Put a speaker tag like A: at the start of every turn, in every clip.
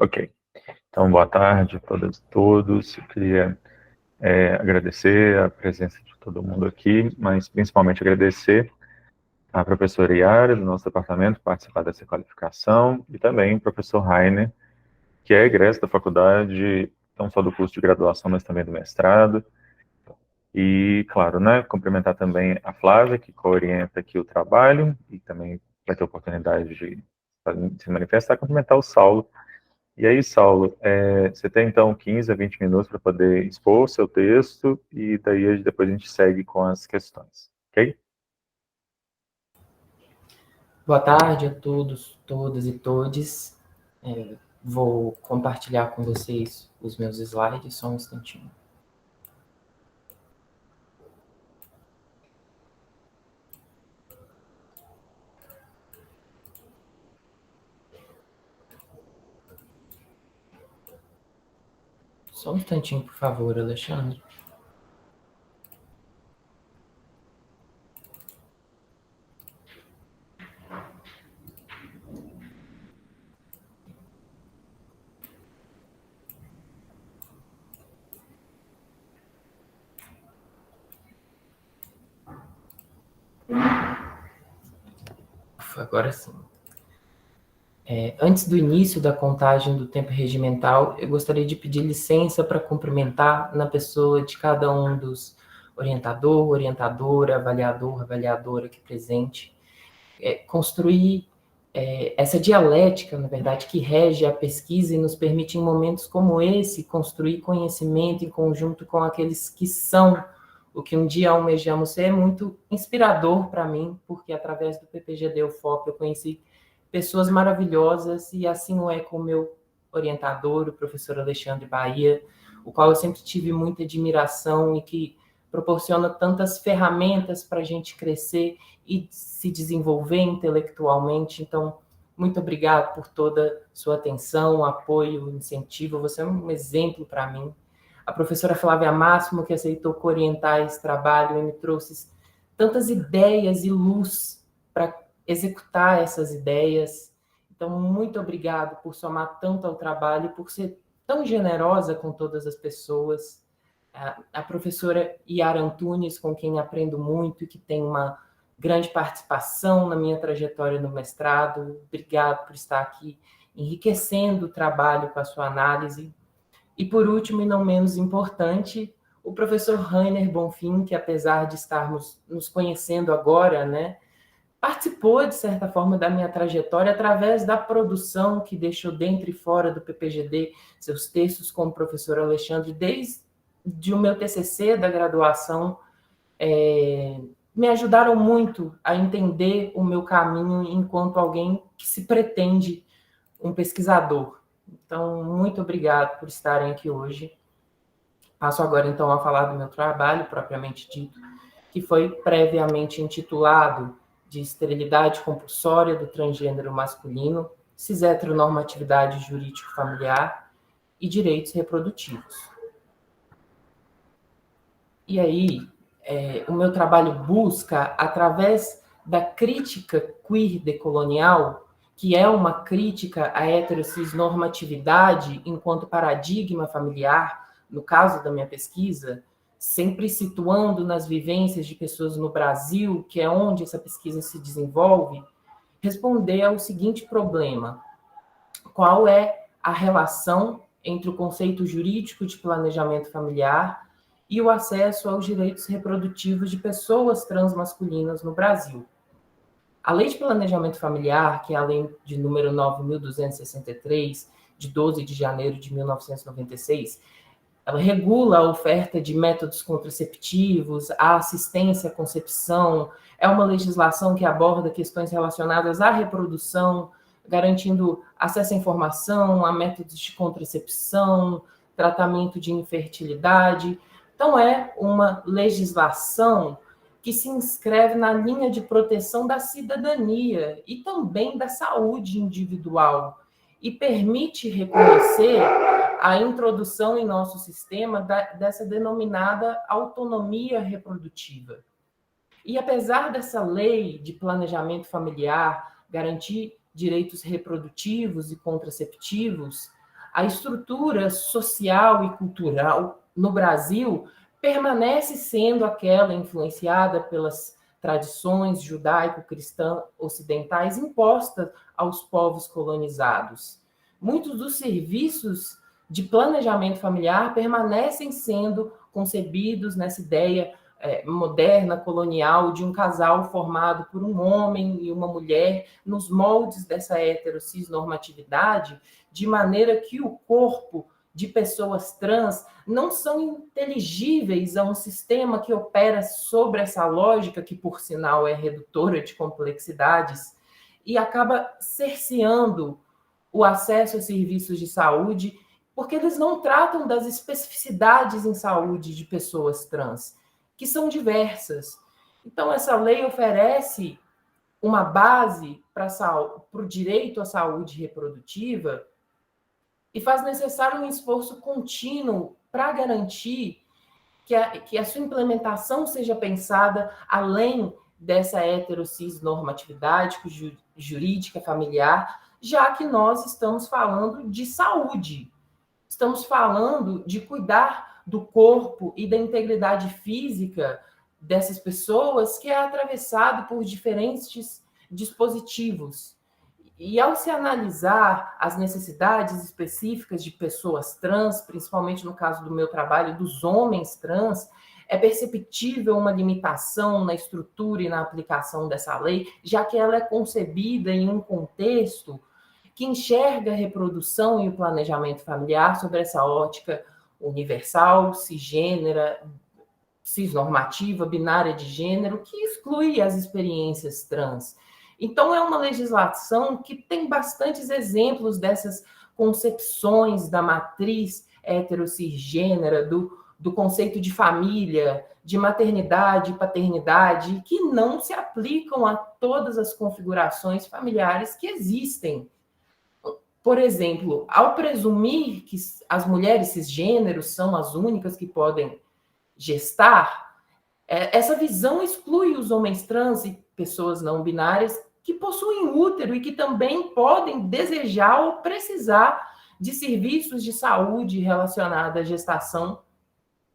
A: Ok. Então, boa tarde a todas e todos. Eu queria agradecer a presença de todo mundo aqui, mas principalmente agradecer à professora Yara, do nosso departamento, por participar dessa qualificação, e também o professor Rainer, que é egresso da faculdade, não só do curso de graduação, mas também do mestrado. E, claro, né, cumprimentar também a Flávia, que coorienta aqui o trabalho, e também vai ter oportunidade de se manifestar, cumprimentar o Saulo. E aí, Saulo, você tem então 15 a 20 minutos para poder expor o seu texto e daí depois a gente segue com as questões, ok?
B: Boa tarde a todos, todas e todes. Vou compartilhar com vocês os meus slides, só um instantinho. Só um instantinho, por favor, Alexandre. Agora sim. Antes do início da contagem do tempo regimental, eu gostaria de pedir licença para cumprimentar na pessoa de cada um dos orientador, orientadora, avaliador, avaliadora aqui presente. Construir essa dialética, na verdade, que rege a pesquisa e nos permite, em momentos como esse, construir conhecimento em conjunto com aqueles que são o que um dia almejamos ser, é muito inspirador para mim, porque através do PPGD UFOP eu conheci pessoas maravilhosas, e assim o é com o meu orientador, o professor Alexandre Bahia, o qual eu sempre tive muita admiração e que proporciona tantas ferramentas para a gente crescer e se desenvolver intelectualmente. Então, muito obrigado por toda sua atenção, apoio, incentivo. Você é um exemplo para mim. A professora Flávia Máximo, que aceitou orientar esse trabalho e me trouxe tantas ideias e luz para executar essas ideias. Então, muito obrigado por somar tanto ao trabalho e por ser tão generosa com todas as pessoas. A professora Yara Antunes, com quem aprendo muito e que tem uma grande participação na minha trajetória no mestrado. Obrigado por estar aqui enriquecendo o trabalho com a sua análise. E, por último, e não menos importante, o professor Rainer Bonfim, que apesar de estarmos nos conhecendo agora, né, participou, de certa forma, da minha trajetória através da produção que deixou dentro e fora do PPGD seus textos com o professor Alexandre, desde o meu TCC da graduação, me ajudaram muito a entender o meu caminho enquanto alguém que se pretende um pesquisador. Então, muito obrigado por estarem aqui hoje. Passo agora, então, a falar do meu trabalho, propriamente dito, que foi previamente intitulado de Esterilidade Compulsória do Transgênero Masculino, Cis-Heteronormatividade Jurídico-Familiar e Direitos Reprodutivos. E aí, o meu trabalho busca, através da crítica queer decolonial, que é uma crítica à heterocisnormatividade enquanto paradigma familiar, no caso da minha pesquisa, sempre situando nas vivências de pessoas no Brasil, que é onde essa pesquisa se desenvolve, responder ao seguinte problema: qual é a relação entre o conceito jurídico de planejamento familiar e o acesso aos direitos reprodutivos de pessoas transmasculinas no Brasil? A Lei de Planejamento Familiar, que é a Lei de número 9.263, de 12 de janeiro de 1996, ela regula a oferta de métodos contraceptivos, a assistência à concepção, é uma legislação que aborda questões relacionadas à reprodução, garantindo acesso à informação, a métodos de contracepção, tratamento de infertilidade. Então, é uma legislação que se inscreve na linha de proteção da cidadania e também da saúde individual, e permite reconhecer a introdução em nosso sistema dessa denominada autonomia reprodutiva. E apesar dessa lei de planejamento familiar garantir direitos reprodutivos e contraceptivos, a estrutura social e cultural no Brasil permanece sendo aquela influenciada pelas tradições judaico-cristãs ocidentais impostas aos povos colonizados. Muitos dos serviços de planejamento familiar permanecem sendo concebidos nessa ideia moderna, colonial, de um casal formado por um homem e uma mulher, nos moldes dessa heterocisnormatividade, de maneira que o corpo de pessoas trans não são inteligíveis a um sistema que opera sobre essa lógica, que, por sinal, é redutora de complexidades, e acaba cerceando o acesso a serviços de saúde, porque eles não tratam das especificidades em saúde de pessoas trans, que são diversas. Então, essa lei oferece uma base para o direito à saúde reprodutiva e faz necessário um esforço contínuo para garantir que a sua implementação seja pensada além dessa heterocisnormatividade jurídica familiar, já que nós estamos falando de saúde. Estamos falando de cuidar do corpo e da integridade física dessas pessoas, que é atravessado por diferentes dispositivos. E ao se analisar as necessidades específicas de pessoas trans, principalmente no caso do meu trabalho, dos homens trans, é perceptível uma limitação na estrutura e na aplicação dessa lei, já que ela é concebida em um contexto que enxerga a reprodução e o planejamento familiar sobre essa ótica universal, cisgênera, cisnormativa, binária de gênero, que exclui as experiências trans. Então, é uma legislação que tem bastantes exemplos dessas concepções da matriz heterocisgênera, do conceito de família, de maternidade e paternidade, que não se aplicam a todas as configurações familiares que existem. Por exemplo, ao presumir que as mulheres cisgêneros são as únicas que podem gestar, essa visão exclui os homens trans e pessoas não binárias que possuem útero e que também podem desejar ou precisar de serviços de saúde relacionados à gestação.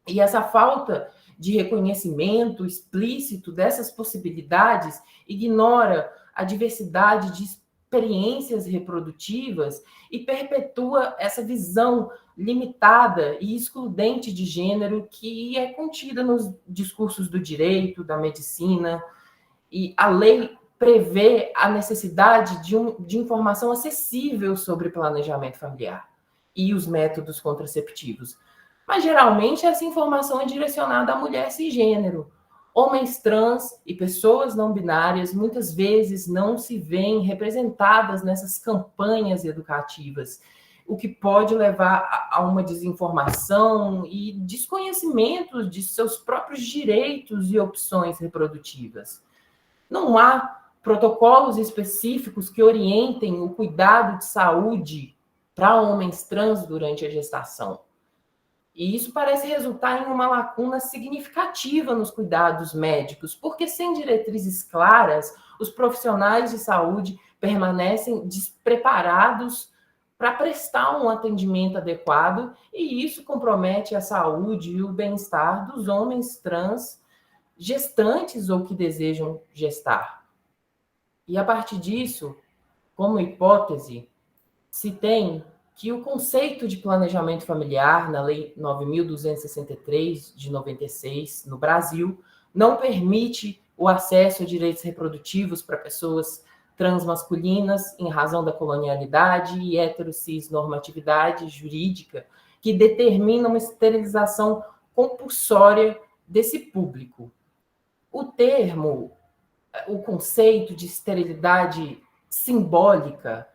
B: E essa falta de reconhecimento explícito dessas possibilidades ignora a diversidade de experiências reprodutivas e perpetua essa visão limitada e excludente de gênero que é contida nos discursos do direito, da medicina, e a lei prevê a necessidade de informação acessível sobre planejamento familiar e os métodos contraceptivos. Mas, geralmente, essa informação é direcionada à mulher cisgênero. Homens trans e pessoas não binárias muitas vezes não se veem representadas nessas campanhas educativas, o que pode levar a uma desinformação e desconhecimento de seus próprios direitos e opções reprodutivas. Não há protocolos específicos que orientem o cuidado de saúde para homens trans durante a gestação. E isso parece resultar em uma lacuna significativa nos cuidados médicos, porque sem diretrizes claras, os profissionais de saúde permanecem despreparados para prestar um atendimento adequado, e isso compromete a saúde e o bem-estar dos homens trans gestantes ou que desejam gestar. E a partir disso, como hipótese, se tem que o conceito de planejamento familiar na Lei 9.263, de 96, no Brasil, não permite o acesso a direitos reprodutivos para pessoas transmasculinas em razão da colonialidade e heterocisnormatividade jurídica que determina uma esterilização compulsória desse público. O conceito de esterilidade simbólica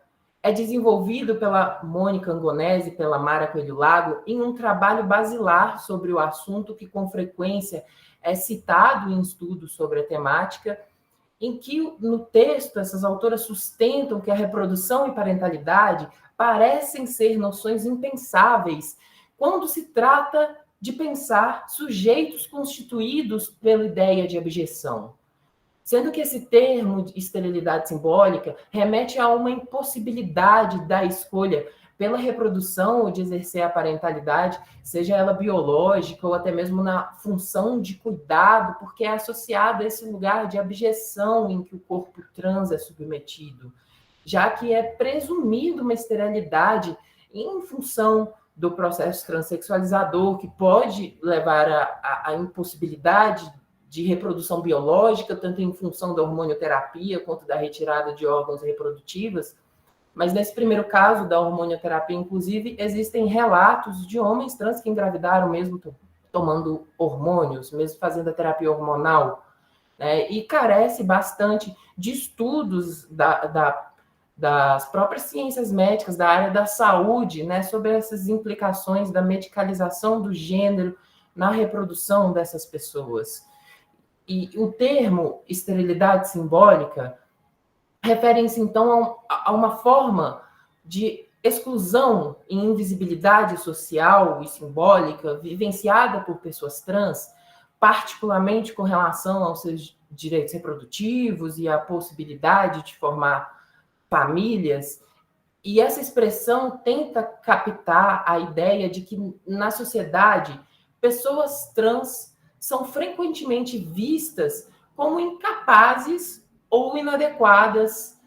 B: é desenvolvido pela Mônica Angonese e pela Mara Coelho Lago em um trabalho basilar sobre o assunto que, com frequência, é citado em estudos sobre a temática, em que, no texto, essas autoras sustentam que a reprodução e parentalidade parecem ser noções impensáveis quando se trata de pensar sujeitos constituídos pela ideia de abjeção. Sendo que esse termo de esterilidade simbólica remete a uma impossibilidade da escolha pela reprodução ou de exercer a parentalidade, seja ela biológica ou até mesmo na função de cuidado, porque é associado a esse lugar de abjeção em que o corpo trans é submetido, já que é presumido uma esterilidade em função do processo transexualizador, que pode levar à impossibilidade de reprodução biológica, tanto em função da hormonioterapia quanto da retirada de órgãos reprodutivos. Mas nesse primeiro caso da hormonioterapia, inclusive, existem relatos de homens trans que engravidaram mesmo tomando hormônios, mesmo fazendo a terapia hormonal, né? E carece bastante de estudos das próprias ciências médicas, da área da saúde, né, sobre essas implicações da medicalização do gênero na reprodução dessas pessoas. E o termo esterilidade simbólica refere-se, então, a uma forma de exclusão e invisibilidade social e simbólica vivenciada por pessoas trans, particularmente com relação aos seus direitos reprodutivos e a possibilidade de formar famílias. E essa expressão tenta captar a ideia de que, na sociedade, pessoas trans são frequentemente vistas como incapazes ou inadequadas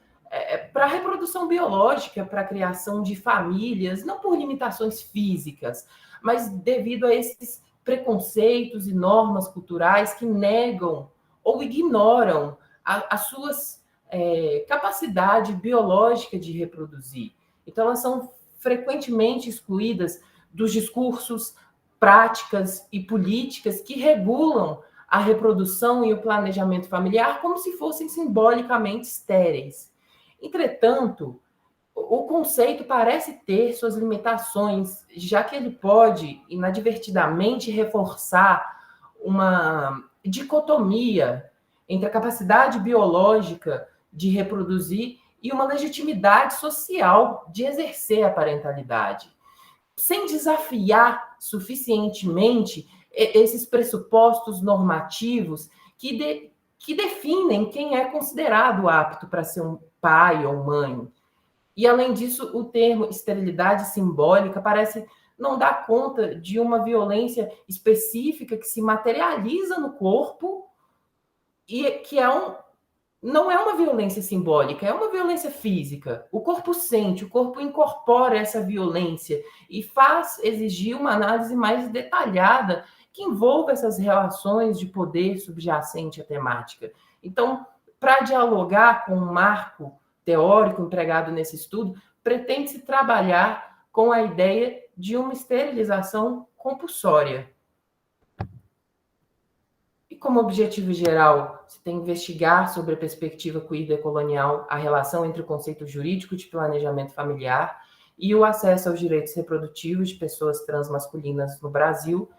B: para a reprodução biológica, para a criação de famílias, não por limitações físicas, mas devido a esses preconceitos e normas culturais que negam ou ignoram as suas capacidade biológica de reproduzir. Então, elas são frequentemente excluídas dos discursos, práticas e políticas que regulam a reprodução e o planejamento familiar como se fossem simbolicamente estéreis. Entretanto, o conceito parece ter suas limitações, já que ele pode, inadvertidamente, reforçar uma dicotomia entre a capacidade biológica de reproduzir e uma legitimidade social de exercer a parentalidade, sem desafiar suficientemente esses pressupostos normativos que definem quem é considerado apto para ser um pai ou mãe. E, além disso, o termo esterilidade simbólica parece não dar conta de uma violência específica que se materializa no corpo e que não é uma violência simbólica, é uma violência física. O corpo sente, o corpo incorpora essa violência e faz exigir uma análise mais detalhada que envolva essas relações de poder subjacente à temática. Então, para dialogar com o marco teórico empregado nesse estudo, pretende-se trabalhar com a ideia de uma esterilização compulsória. E como objetivo geral, se tem investigar sobre a perspectiva queer decolonial a relação entre o conceito jurídico de planejamento familiar e o acesso aos direitos reprodutivos de pessoas transmasculinas no Brasil,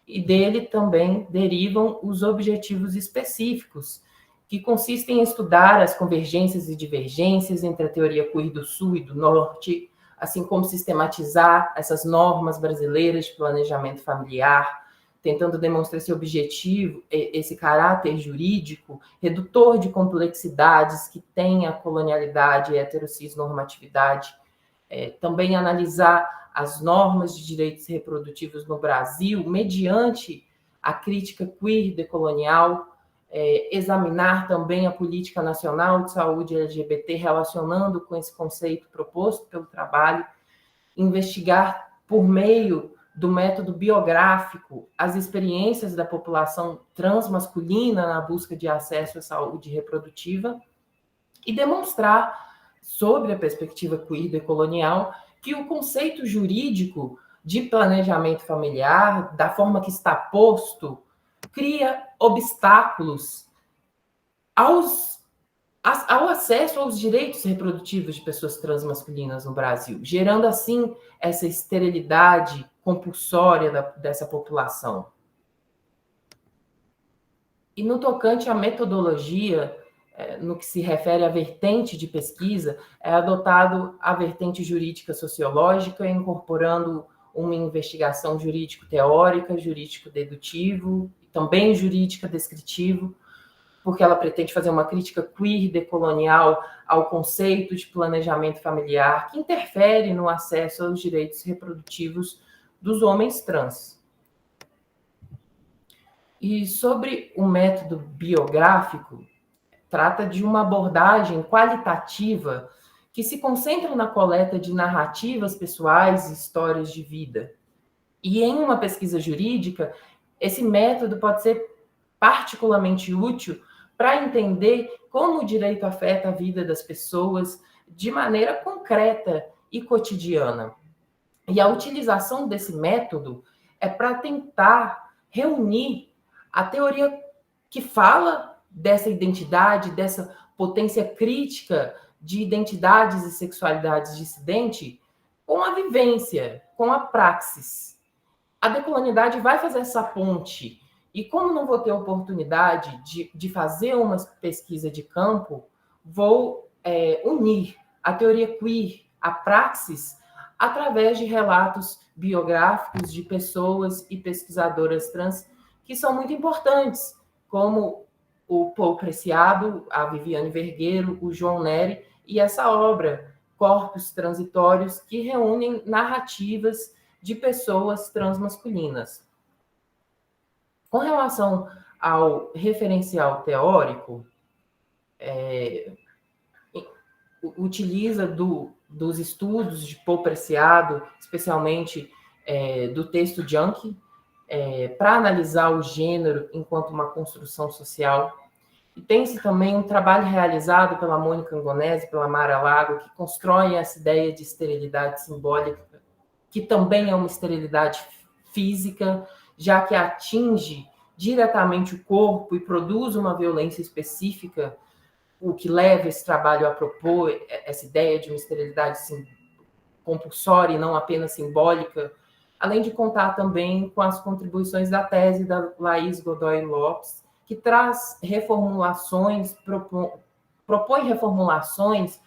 B: e dele também derivam os objetivos específicos, que consistem em estudar as convergências e divergências entre a teoria queer do Sul e do Norte, assim como sistematizar essas normas brasileiras de planejamento familiar, tentando demonstrar esse objetivo, esse caráter jurídico, redutor de complexidades que tem a colonialidade e a heterocisnormatividade. Também analisar as normas de direitos reprodutivos no Brasil, mediante a crítica queer decolonial, examinar também a política nacional de saúde LGBT, relacionando com esse conceito proposto pelo trabalho, investigar por meio do método biográfico as experiências da população transmasculina na busca de acesso à saúde reprodutiva e demonstrar, sobre a perspectiva queer decolonial, que o conceito jurídico de planejamento familiar, da forma que está posto, cria obstáculos ao acesso aos direitos reprodutivos de pessoas transmasculinas no Brasil, gerando, assim, essa esterilidade compulsória dessa população. E no tocante à metodologia, no que se refere à vertente de pesquisa, é adotado a vertente jurídica sociológica, incorporando uma investigação jurídico-teórica, jurídico-dedutivo, também jurídica-descritivo, porque ela pretende fazer uma crítica queer decolonial ao conceito de planejamento familiar, que interfere no acesso aos direitos reprodutivos dos homens trans. E sobre o método biográfico, trata de uma abordagem qualitativa que se concentra na coleta de narrativas pessoais e histórias de vida. E em uma pesquisa jurídica, esse método pode ser particularmente útil para entender como o direito afeta a vida das pessoas de maneira concreta e cotidiana. E a utilização desse método é para tentar reunir a teoria que fala dessa identidade, dessa potência crítica de identidades e sexualidades dissidentes com a vivência, com a praxis. A decolonialidade vai fazer essa ponte. E como não vou ter oportunidade de fazer uma pesquisa de campo, vou unir a teoria queer, a praxis, através de relatos biográficos de pessoas e pesquisadoras trans que são muito importantes, como o Paul Preciado, a Viviane Vergueiro, o João Neri, e essa obra, Corpos Transitórios, que reúnem narrativas de pessoas transmasculinas. Com relação ao referencial teórico, utiliza dos estudos de Paul Preciado, especialmente do texto Junkie, para analisar o gênero enquanto uma construção social. E tem-se também um trabalho realizado pela Mônica Angonese, pela Mara Lago, que constrói essa ideia de esterilidade simbólica, que também é uma esterilidade física, já que atinge diretamente o corpo e produz uma violência específica, o que leva esse trabalho a propor essa ideia de uma esterilidade compulsória e não apenas simbólica, além de contar também com as contribuições da tese da Laís Godoy Lopes, que traz reformulações, propõe reformulações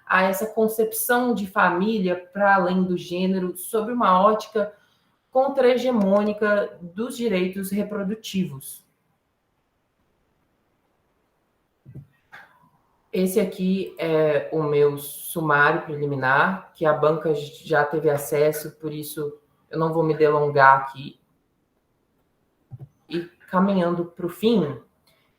B: a essa concepção de família para além do gênero, sob uma ótica contra-hegemônica dos direitos reprodutivos. Esse aqui é o meu sumário preliminar, que a banca já teve acesso, por isso eu não vou me delongar aqui. E caminhando para o fim,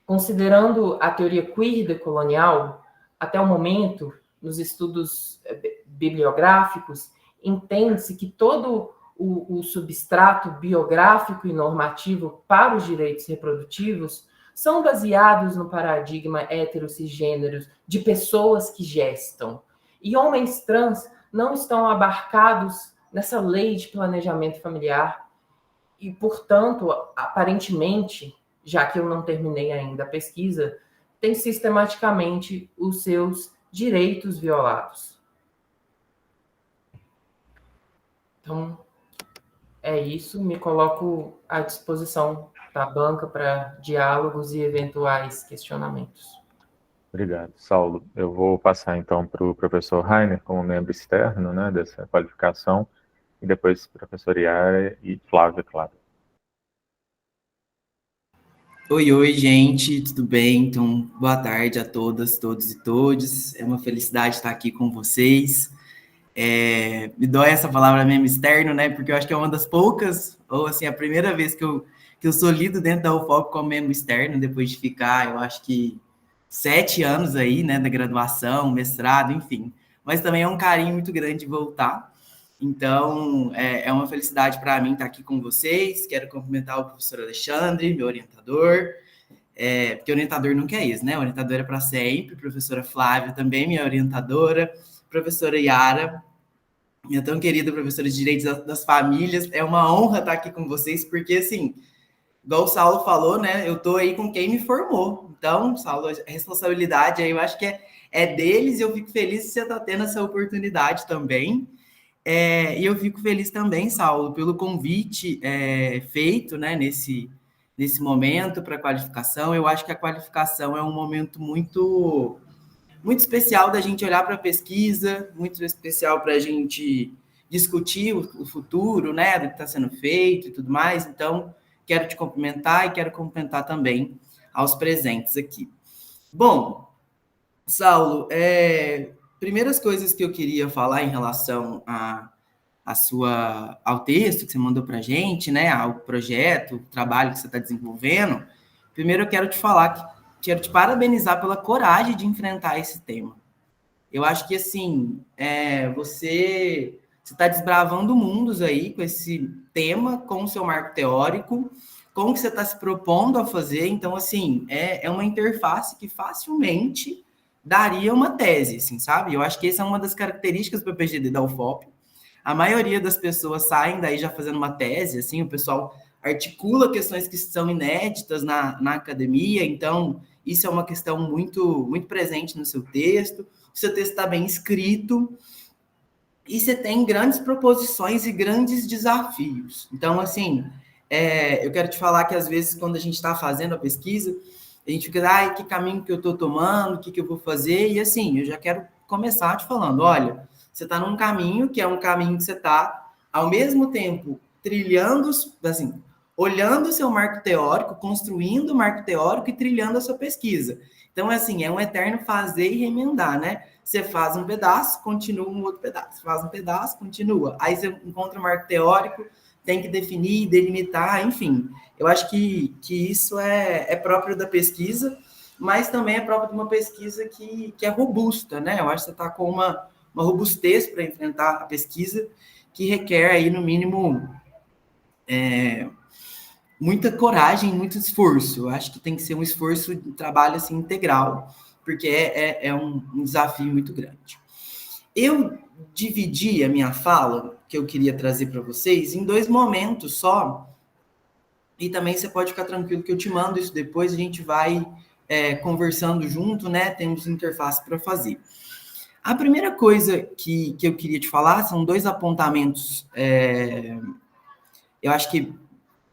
B: considerando a teoria queer decolonial, até o momento, nos estudos bibliográficos, entende-se que todo o substrato biográfico e normativo para os direitos reprodutivos são baseados no paradigma hetero-cisgênero de pessoas que gestam. E homens trans não estão abarcados nessa lei de planejamento familiar e, portanto, aparentemente, já que eu não terminei ainda a pesquisa, tem sistematicamente os seus direitos violados. Então, é isso. Me coloco à disposição da banca para diálogos e eventuais questionamentos.
A: Obrigado, Saulo. Eu vou passar, então, para o professor Rainer, como membro externo, né, dessa qualificação, e depois professor Yara e Flávia, claro.
C: Oi, gente, tudo bem? Então, boa tarde a todas, todos e todes. É uma felicidade estar aqui com vocês. Me dói essa palavra mesmo externo, né? Porque eu acho que é uma das poucas, ou assim, a primeira vez que eu sou lido dentro da UFOP como membro externo, depois de ficar, eu acho que 7 anos aí, né, da graduação, mestrado, enfim. Mas também é um carinho muito grande voltar. Então, é uma felicidade para mim estar aqui com vocês. Quero cumprimentar o professor Alexandre, meu orientador, porque orientador nunca é isso, né? O orientador é para sempre. Professora Flávia, também minha orientadora. Professora Yara, minha tão querida professora de Direitos das Famílias. É uma honra estar aqui com vocês, porque, assim, igual o Saulo falou, né? Eu estou aí com quem me formou. Então, Saulo, a responsabilidade aí eu acho que é deles, e eu fico feliz que você está tendo essa oportunidade também. E eu fico feliz também, Saulo, pelo convite feito, né, nesse momento para a qualificação. Eu acho que a qualificação é um momento muito, muito especial da gente olhar para a pesquisa, muito especial para a gente discutir o futuro, né, do que está sendo feito e tudo mais. Então, quero te cumprimentar e quero cumprimentar também aos presentes aqui. Bom, Saulo, primeiras coisas que eu queria falar em relação ao texto que você mandou para a gente, né, ao projeto, o trabalho que você está desenvolvendo. Primeiro eu quero te parabenizar pela coragem de enfrentar esse tema. Eu acho que, assim, você está desbravando mundos aí com esse tema, com o seu marco teórico, com o que você está se propondo a fazer. Então, assim, é uma interface que facilmente daria uma tese, assim, sabe? Eu acho que essa é uma das características do PGD da UFOP. A maioria das pessoas saem daí já fazendo uma tese, assim, o pessoal articula questões que são inéditas na academia, então isso é uma questão muito, muito presente no seu texto. O seu texto está bem escrito e você tem grandes proposições e grandes desafios. Então, assim, eu quero te falar que às vezes quando a gente está fazendo a pesquisa, a gente fica, que caminho que eu estou tomando, o que eu vou fazer, e assim, eu já quero começar te falando, olha, você está num caminho que é um caminho que você está, ao mesmo tempo, trilhando, assim, olhando o seu marco teórico, construindo o marco teórico e trilhando a sua pesquisa. Então, assim, é um eterno fazer e remendar, né? Você faz um pedaço, continua um outro pedaço. Faz um pedaço, continua. Aí você encontra o marco teórico, tem que definir, delimitar, enfim. Eu acho que isso é próprio da pesquisa, mas também é próprio de uma pesquisa que é robusta, né? Eu acho que você está com uma robustez para enfrentar a pesquisa, que requer aí, no mínimo, muita coragem, muito esforço. Eu acho que tem que ser um esforço de trabalho assim, integral, porque é um desafio muito grande. Eu dividi a minha fala, que eu queria trazer para vocês, em 2 momentos só, e também você pode ficar tranquilo que eu te mando isso depois, a gente vai conversando junto, né? Temos interface para fazer. A primeira coisa que eu queria te falar são 2 apontamentos, eu acho que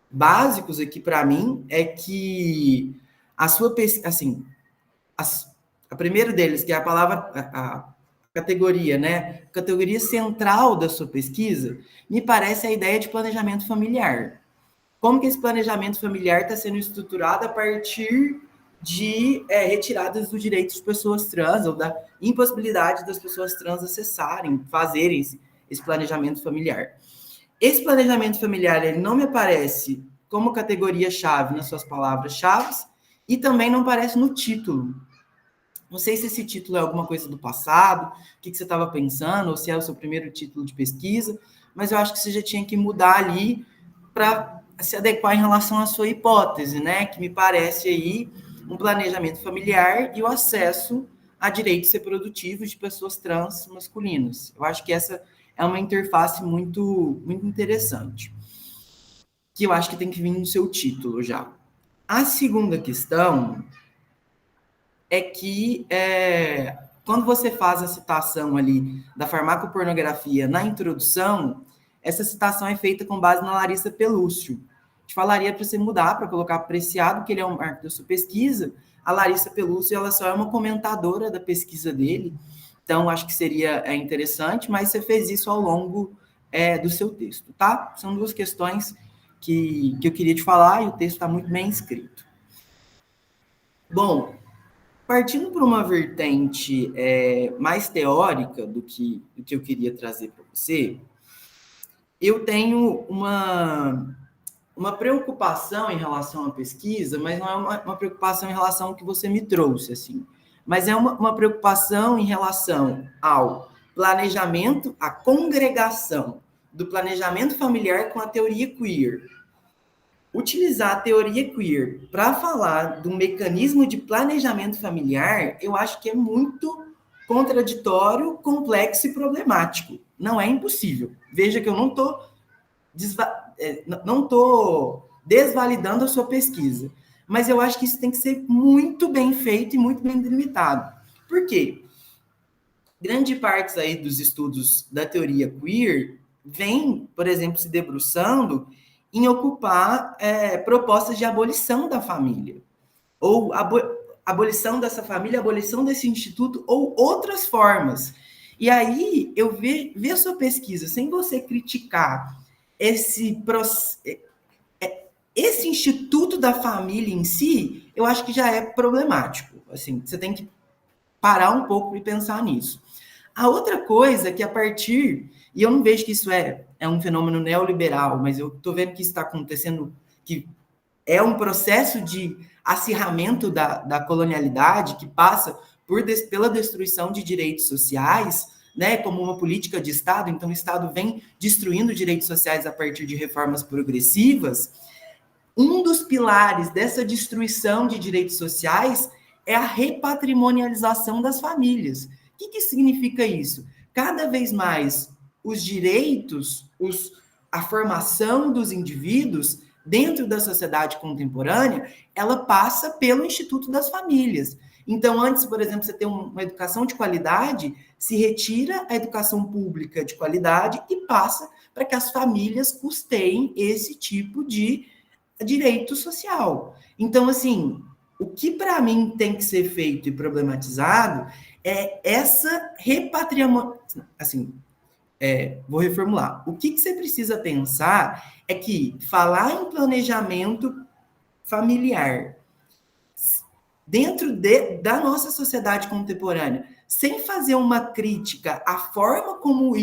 C: básicos aqui para mim, é que a sua pesquisa, assim, a primeira deles, que é a palavra, a categoria, né? A categoria central da sua pesquisa, me parece a ideia de planejamento familiar. Como que esse planejamento familiar está sendo estruturado a partir de retiradas dos direitos de pessoas trans, ou da impossibilidade das pessoas trans acessarem, fazerem esse planejamento familiar. Esse planejamento familiar, ele não me aparece como categoria-chave nas suas palavras-chave e também não aparece no título. Não sei se esse título é alguma coisa do passado, o que você estava pensando, ou se é o seu primeiro título de pesquisa, mas eu acho que você já tinha que mudar ali para se adequar em relação à sua hipótese, né? Que me parece aí um planejamento familiar e o acesso a direitos reprodutivos de pessoas trans masculinas. Eu acho que essa é uma interface muito, muito interessante, que eu acho que tem que vir no seu título já. A segunda questão é que quando você faz a citação ali da farmacopornografia na introdução, essa citação é feita com base na Larissa Pelúcio. Te falaria para você mudar, para colocar apreciado, que ele é um marco da sua pesquisa. A Larissa Pelúcio, ela só é uma comentadora da pesquisa dele, então acho que seria interessante, mas você fez isso ao longo do seu texto, tá? São 2 questões que eu queria te falar e o texto está muito bem escrito. Bom, partindo para uma vertente mais teórica do que eu queria trazer para você, eu tenho uma preocupação em relação à pesquisa, mas não é uma preocupação em relação ao que você me trouxe, assim, mas é uma preocupação em relação ao planejamento, à congregação do planejamento familiar com a teoria queer. Utilizar a teoria queer para falar do mecanismo de planejamento familiar, eu acho que é muito contraditório, complexo e problemático. Não é impossível. Veja que eu não estou desvalidando a sua pesquisa, mas eu acho que isso tem que ser muito bem feito e muito bem delimitado. Por quê? Grande parte aí dos estudos da teoria queer vem, por exemplo, se debruçando em ocupar propostas de abolição da família, ou abolição dessa família, abolição desse instituto, ou outras formas. E aí, eu ver a sua pesquisa, sem você criticar esse instituto da família em si, eu acho que já é problemático. Assim, você tem que parar um pouco e pensar nisso. A outra coisa que a partir, e eu não vejo que isso é um fenômeno neoliberal, mas eu estou vendo que isso está acontecendo, que é um processo de acirramento da colonialidade que passa pela destruição de direitos sociais, né, como uma política de Estado. Então, o Estado vem destruindo direitos sociais a partir de reformas progressivas. Um dos pilares dessa destruição de direitos sociais é a repatrimonialização das famílias. O que significa isso? Cada vez mais os direitos, a formação dos indivíduos dentro da sociedade contemporânea, ela passa pelo Instituto das Famílias. Então, antes, por exemplo, você ter uma educação de qualidade, se retira a educação pública de qualidade e passa para que as famílias custeiem esse tipo de direito social. Então, assim, o que para mim tem que ser feito e problematizado é essa repatrimonialização. Assim, vou reformular. O que você precisa pensar é que falar em planejamento familiar dentro da nossa sociedade contemporânea, sem fazer uma crítica à forma como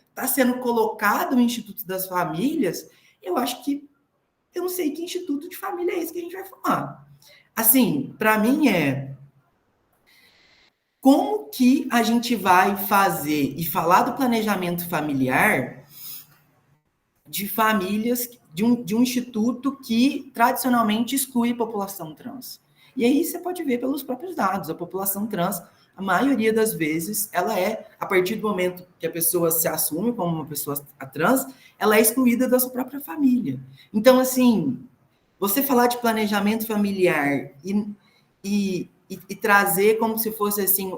C: está sendo colocado o Instituto das Famílias, eu acho que eu não sei que instituto de família é esse que a gente vai falar. Assim, para mim como que a gente vai fazer e falar do planejamento familiar de famílias, de um instituto que tradicionalmente exclui a população trans. E aí você pode ver pelos próprios dados, a população trans, a maioria das vezes, ela a partir do momento que a pessoa se assume como uma pessoa trans, ela é excluída da sua própria família. Então, assim, você falar de planejamento familiar e trazer como se fosse assim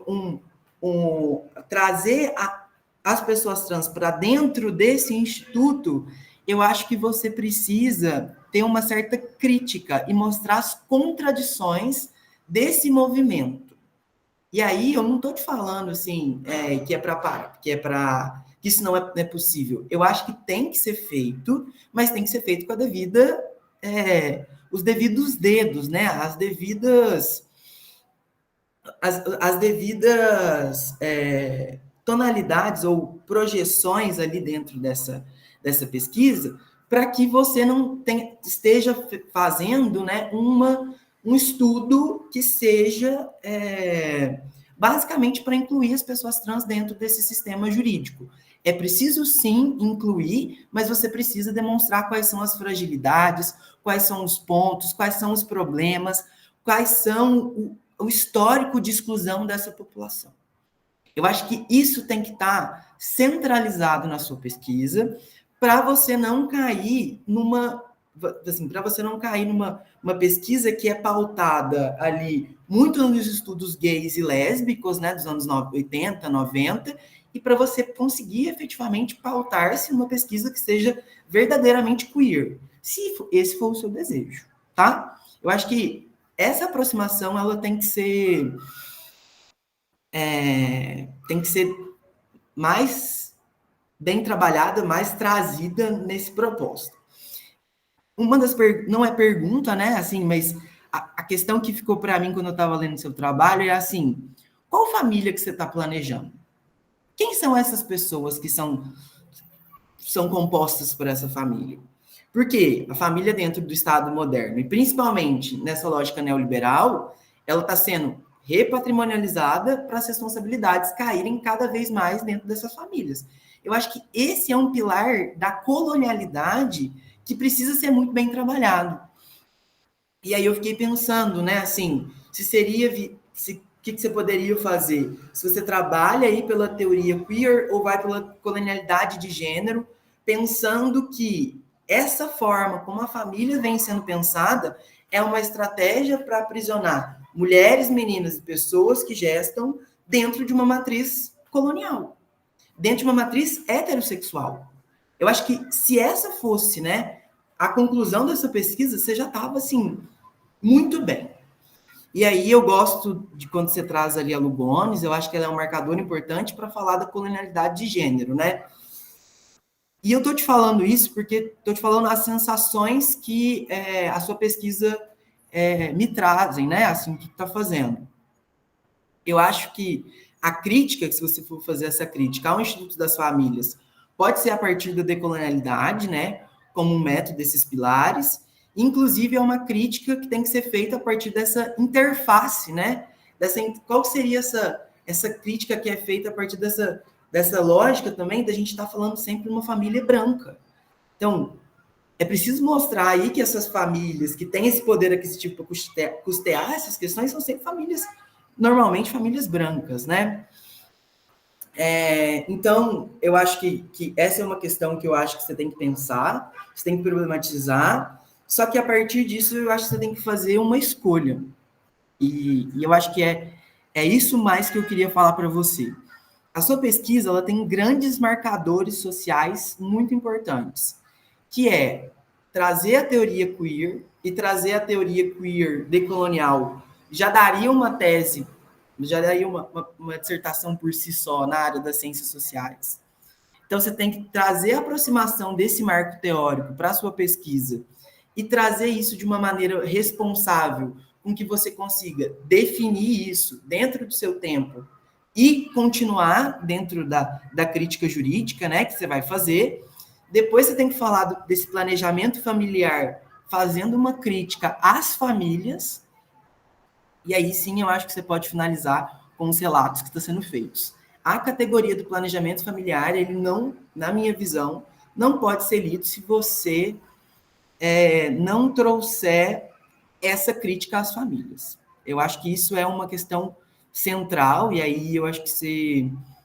C: trazer as pessoas trans para dentro desse instituto, eu acho que você precisa ter uma certa crítica e mostrar as contradições desse movimento. E aí eu não estou te falando assim que isso não é possível. Eu acho que tem que ser feito, mas tem que ser feito com a devida os devidos dedos, né? As devidas tonalidades ou projeções ali dentro dessa pesquisa, para que você não esteja fazendo, né, um estudo que seja basicamente para incluir as pessoas trans dentro desse sistema jurídico. É preciso, sim, incluir, mas você precisa demonstrar quais são as fragilidades, quais são os pontos, quais são os problemas, quais são o histórico de exclusão dessa população. Eu acho que isso tem que estar centralizado na sua pesquisa para você não cair numa pesquisa que é pautada ali muito nos estudos gays e lésbicos, né, dos anos 80, 90, e para você conseguir efetivamente pautar-se numa pesquisa que seja verdadeiramente queer, se esse for o seu desejo, tá? Eu acho que essa aproximação ela tem que ser mais bem trabalhada, mais trazida nesse propósito. Uma das não é pergunta, né? Assim, mas a questão que ficou para mim quando eu estava lendo seu trabalho é assim: qual família que você está planejando? Quem são essas pessoas que são compostas por essa família? Porque a família dentro do Estado moderno, e principalmente nessa lógica neoliberal, ela está sendo repatrimonializada para as responsabilidades caírem cada vez mais dentro dessas famílias. Eu acho que esse é um pilar da colonialidade que precisa ser muito bem trabalhado. E aí eu fiquei pensando, né, assim, o que você poderia fazer? Se você trabalha aí pela teoria queer ou vai pela colonialidade de gênero, pensando que essa forma como a família vem sendo pensada é uma estratégia para aprisionar mulheres, meninas e pessoas que gestam dentro de uma matriz colonial, dentro de uma matriz heterossexual. Eu acho que se essa fosse, né, a conclusão dessa pesquisa, você já estava, assim, muito bem. E aí eu gosto de quando você traz ali a Lugones, eu acho que ela é um marcador importante para falar da colonialidade de gênero, né? E eu estou te falando isso porque estou te falando as sensações que a sua pesquisa me trazem, né? Assim, o que está fazendo. Eu acho que a crítica, se você for fazer essa crítica ao Instituto das Famílias, pode ser a partir da decolonialidade, né? Como um método desses pilares. Inclusive, é uma crítica que tem que ser feita a partir dessa interface, né? Qual seria essa crítica que é feita a partir dessa lógica também da gente estar falando sempre de uma família branca. Então, é preciso mostrar aí que essas famílias que têm esse poder aquisitivo para custear essas questões são sempre normalmente famílias brancas, né? Então, eu acho que essa é uma questão que eu acho que você tem que pensar, você tem que problematizar, só que a partir disso eu acho que você tem que fazer uma escolha. E eu acho que é isso mais que eu queria falar para você. A sua pesquisa ela tem grandes marcadores sociais muito importantes, que é trazer a teoria queer e trazer a teoria queer decolonial. Já daria uma tese, já daria uma dissertação por si só na área das ciências sociais. Então, você tem que trazer a aproximação desse marco teórico para a sua pesquisa e trazer isso de uma maneira responsável, com que você consiga definir isso dentro do seu tempo e continuar dentro da crítica jurídica, né, que você vai fazer. Depois você tem que falar desse planejamento familiar, fazendo uma crítica às famílias, e aí sim eu acho que você pode finalizar com os relatos que estão sendo feitos. A categoria do planejamento familiar, ele não, na minha visão, não pode ser lido se você não trouxer essa crítica às famílias. Eu acho que isso é uma questão central, e aí eu acho que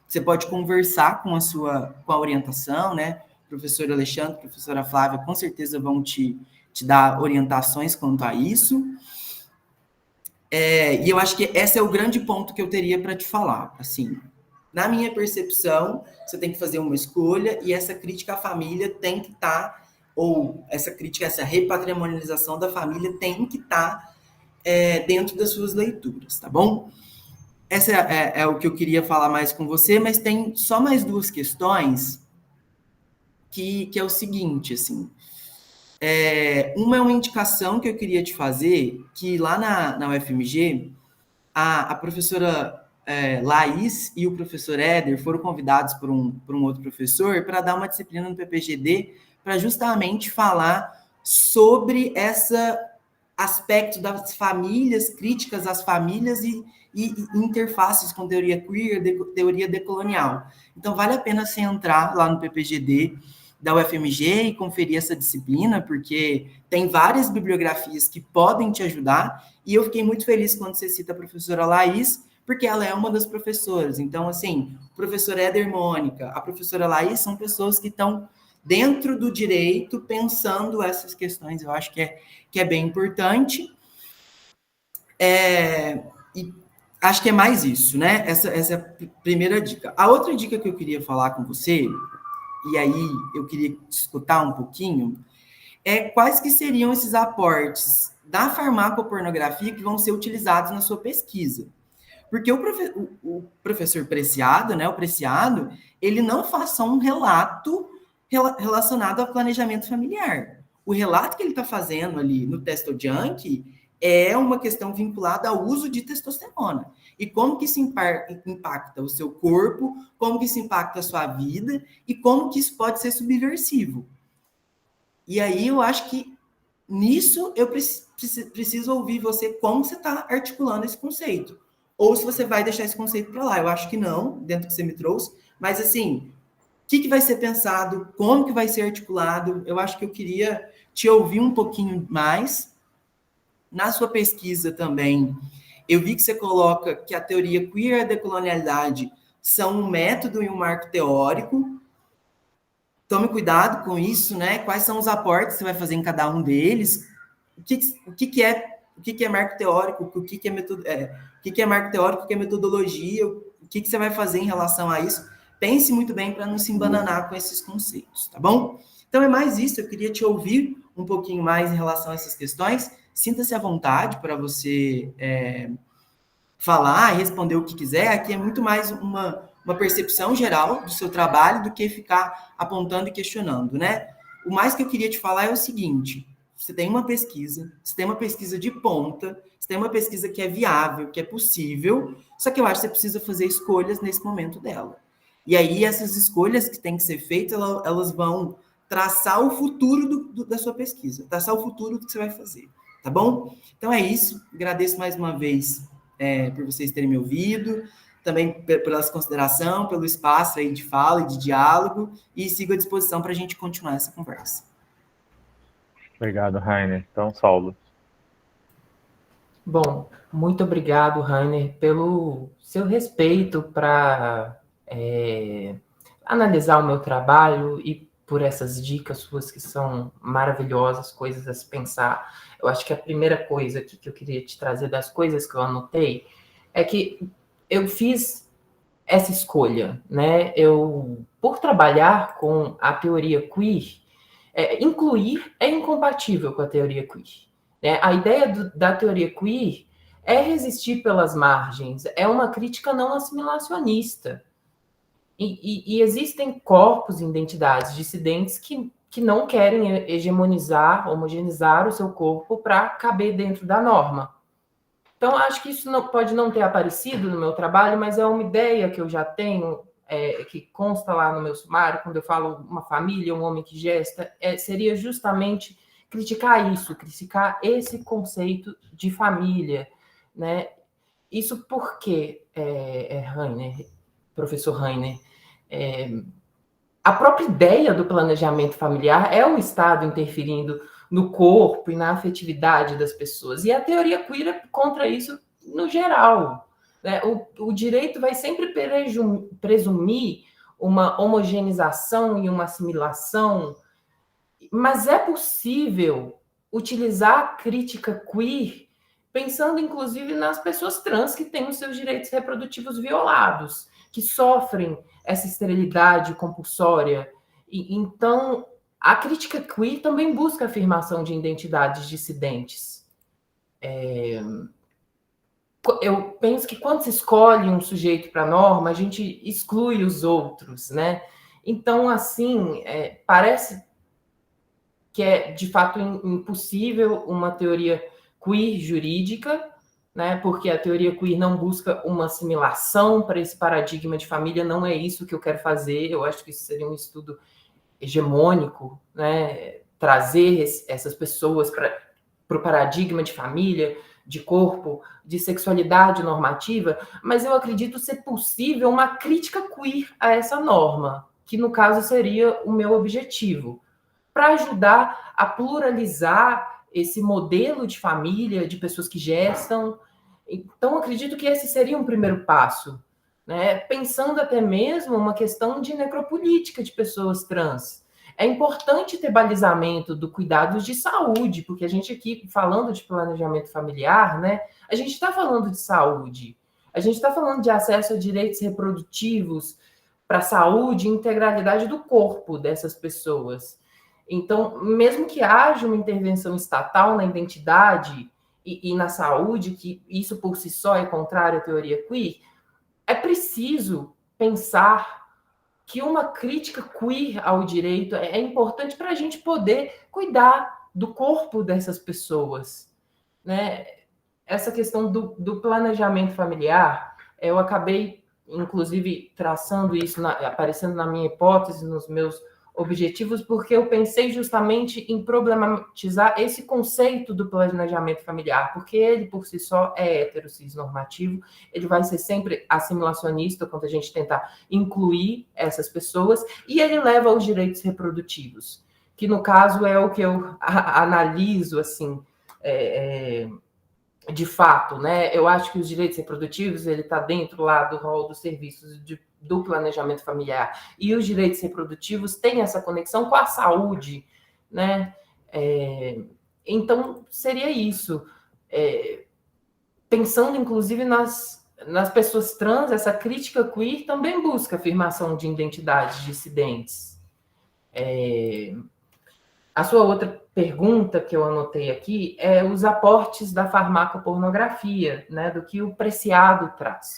C: você pode conversar com a orientação, né? Professor Alexandre, professora Flávia, com certeza vão te dar orientações quanto a isso. E eu acho que esse é o grande ponto que eu teria para te falar. Assim, na minha percepção, você tem que fazer uma escolha e essa crítica à família tem que estar, ou essa repatrimonialização da família tem que estar dentro das suas leituras, tá bom? Essa é o que eu queria falar mais com você, mas tem só mais duas questões que é o seguinte, assim. Uma é uma indicação que eu queria te fazer, que lá na UFMG, a professora Laís e o professor Éder foram convidados por um outro professor para dar uma disciplina no PPGD para justamente falar sobre esse aspecto das famílias, críticas às famílias e interfaces com teoria queer, teoria decolonial. Então, vale a pena você entrar lá no PPGD da UFMG e conferir essa disciplina, porque tem várias bibliografias que podem te ajudar, e eu fiquei muito feliz quando você cita a professora Laís, porque ela é uma das professoras. Então, assim, o professor Éder Mônica, a professora Laís são pessoas que estão dentro do direito, pensando essas questões. Eu acho que é bem importante. E acho que é mais isso, né? Essa é a primeira dica. A outra dica que eu queria falar com você, e aí eu queria escutar um pouquinho, quais que seriam esses aportes da farmacopornografia que vão ser utilizados na sua pesquisa. Porque o professor Preciado, né, o Preciado, ele não faz só um relato relacionado ao planejamento familiar. O relato que ele está fazendo ali no Testo-Junkie é uma questão vinculada ao uso de testosterona. E como que isso impacta o seu corpo, como que isso impacta a sua vida e como que isso pode ser subversivo. E aí eu acho que nisso eu preciso ouvir você como você está articulando esse conceito. Ou se você vai deixar esse conceito para lá. Eu acho que não, dentro do que você me trouxe. Mas, assim, o que vai ser pensado? Como que vai ser articulado? Eu acho que eu queria te ouvir um pouquinho mais. Na sua pesquisa também, eu vi que você coloca que a teoria queer e a decolonialidade são um método e um marco teórico. Tome cuidado com isso, né? Quais são os aportes que você vai fazer em cada um deles? O que é marco teórico? O que é marco teórico? O que é metodologia? O que você vai fazer em relação a isso? Pense muito bem para não se embananar com esses conceitos, tá bom? Então é mais isso. Eu queria te ouvir um pouquinho mais em relação a essas questões. Sinta-se à vontade para você falar e responder o que quiser. Aqui é muito mais uma percepção geral do seu trabalho do que ficar apontando e questionando, né? O mais que eu queria te falar é o seguinte: você tem uma pesquisa de ponta, você tem uma pesquisa que é viável, que é possível, só que eu acho que você precisa fazer escolhas nesse momento dela. E aí, essas escolhas que têm que ser feitas, elas vão traçar o futuro da sua pesquisa, traçar o futuro do que você vai fazer, tá bom? Então é isso, agradeço mais uma vez por vocês terem me ouvido, também pela consideração, pelo espaço aí de fala e de diálogo, e sigo à disposição para a gente continuar essa conversa.
A: Obrigado, Rainer. Então, Saulo.
B: Bom, muito obrigado, Rainer, pelo seu respeito para analisar o meu trabalho e por essas dicas suas que são maravilhosas, coisas a se pensar. Eu acho que a primeira coisa que eu queria te trazer das coisas que eu anotei é que eu fiz essa escolha, né? Eu, por trabalhar com a teoria queer, incluir é incompatível com a teoria queer. Né? A ideia da teoria queer é resistir pelas margens, é uma crítica não assimilacionista. E existem corpos e identidades dissidentes que não querem hegemonizar, homogeneizar o seu corpo para caber dentro da norma. Então, acho que isso pode não ter aparecido no meu trabalho, mas é uma ideia que eu já tenho, que consta lá no meu sumário, quando eu falo uma família, um homem que gesta, seria justamente criticar isso, criticar esse conceito de família, né? Isso porque, Rainer, professor Rainer, a própria ideia do planejamento familiar é o Estado interferindo no corpo e na afetividade das pessoas. E a teoria queer é contra isso no geral. Né? O direito vai sempre presumir uma homogeneização e uma assimilação, mas é possível utilizar a crítica queer pensando, inclusive, nas pessoas trans que têm os seus direitos reprodutivos violados, que sofrem essa esterilidade compulsória. Então, a crítica queer também busca a afirmação de identidades dissidentes. Eu penso que quando se escolhe um sujeito para a norma, a gente exclui os outros, né? Então, assim, parece que é, de fato, impossível uma teoria queer jurídica, né? Porque a teoria queer não busca uma assimilação para esse paradigma de família, não é isso que eu quero fazer. Eu acho que isso seria um estudo hegemônico, né? Trazer essas pessoas para o paradigma de família, de corpo, de sexualidade normativa, mas eu acredito ser possível uma crítica queer a essa norma, que no caso seria o meu objetivo, para ajudar a pluralizar esse modelo de família, de pessoas que gestam. Então, acredito que esse seria um primeiro passo, né? Pensando até mesmo uma questão de necropolítica de pessoas trans. É importante ter balizamento do cuidados de saúde, porque a gente aqui, falando de planejamento familiar, né? A gente está falando de saúde, a gente está falando de acesso a direitos reprodutivos para a saúde e integralidade do corpo dessas pessoas. Então, mesmo que haja uma intervenção estatal na identidade e na saúde, que isso por si só é contrário à teoria queer, é preciso pensar que uma crítica queer ao direito é importante para a gente poder cuidar do corpo dessas pessoas. Né? Essa questão do planejamento familiar, eu acabei, inclusive, traçando isso, aparecendo na minha hipótese, nos meus objetivos, porque eu pensei justamente em problematizar esse conceito do planejamento familiar, porque ele, por si só, é heterossexnormativo, ele vai ser sempre assimilacionista quando a gente tentar incluir essas pessoas, e ele leva aos direitos reprodutivos, que, no caso, é o que eu analiso, assim, de fato, né? Eu acho que os direitos reprodutivos, ele está dentro lá do rol dos serviços do planejamento familiar. E os direitos reprodutivos têm essa conexão com a saúde, né? Então, seria isso. Pensando, inclusive, nas pessoas trans, essa crítica queer também busca afirmação de identidades dissidentes. A sua outra pergunta que eu anotei aqui é os aportes da farmacopornografia, né, do que o Preciado traz.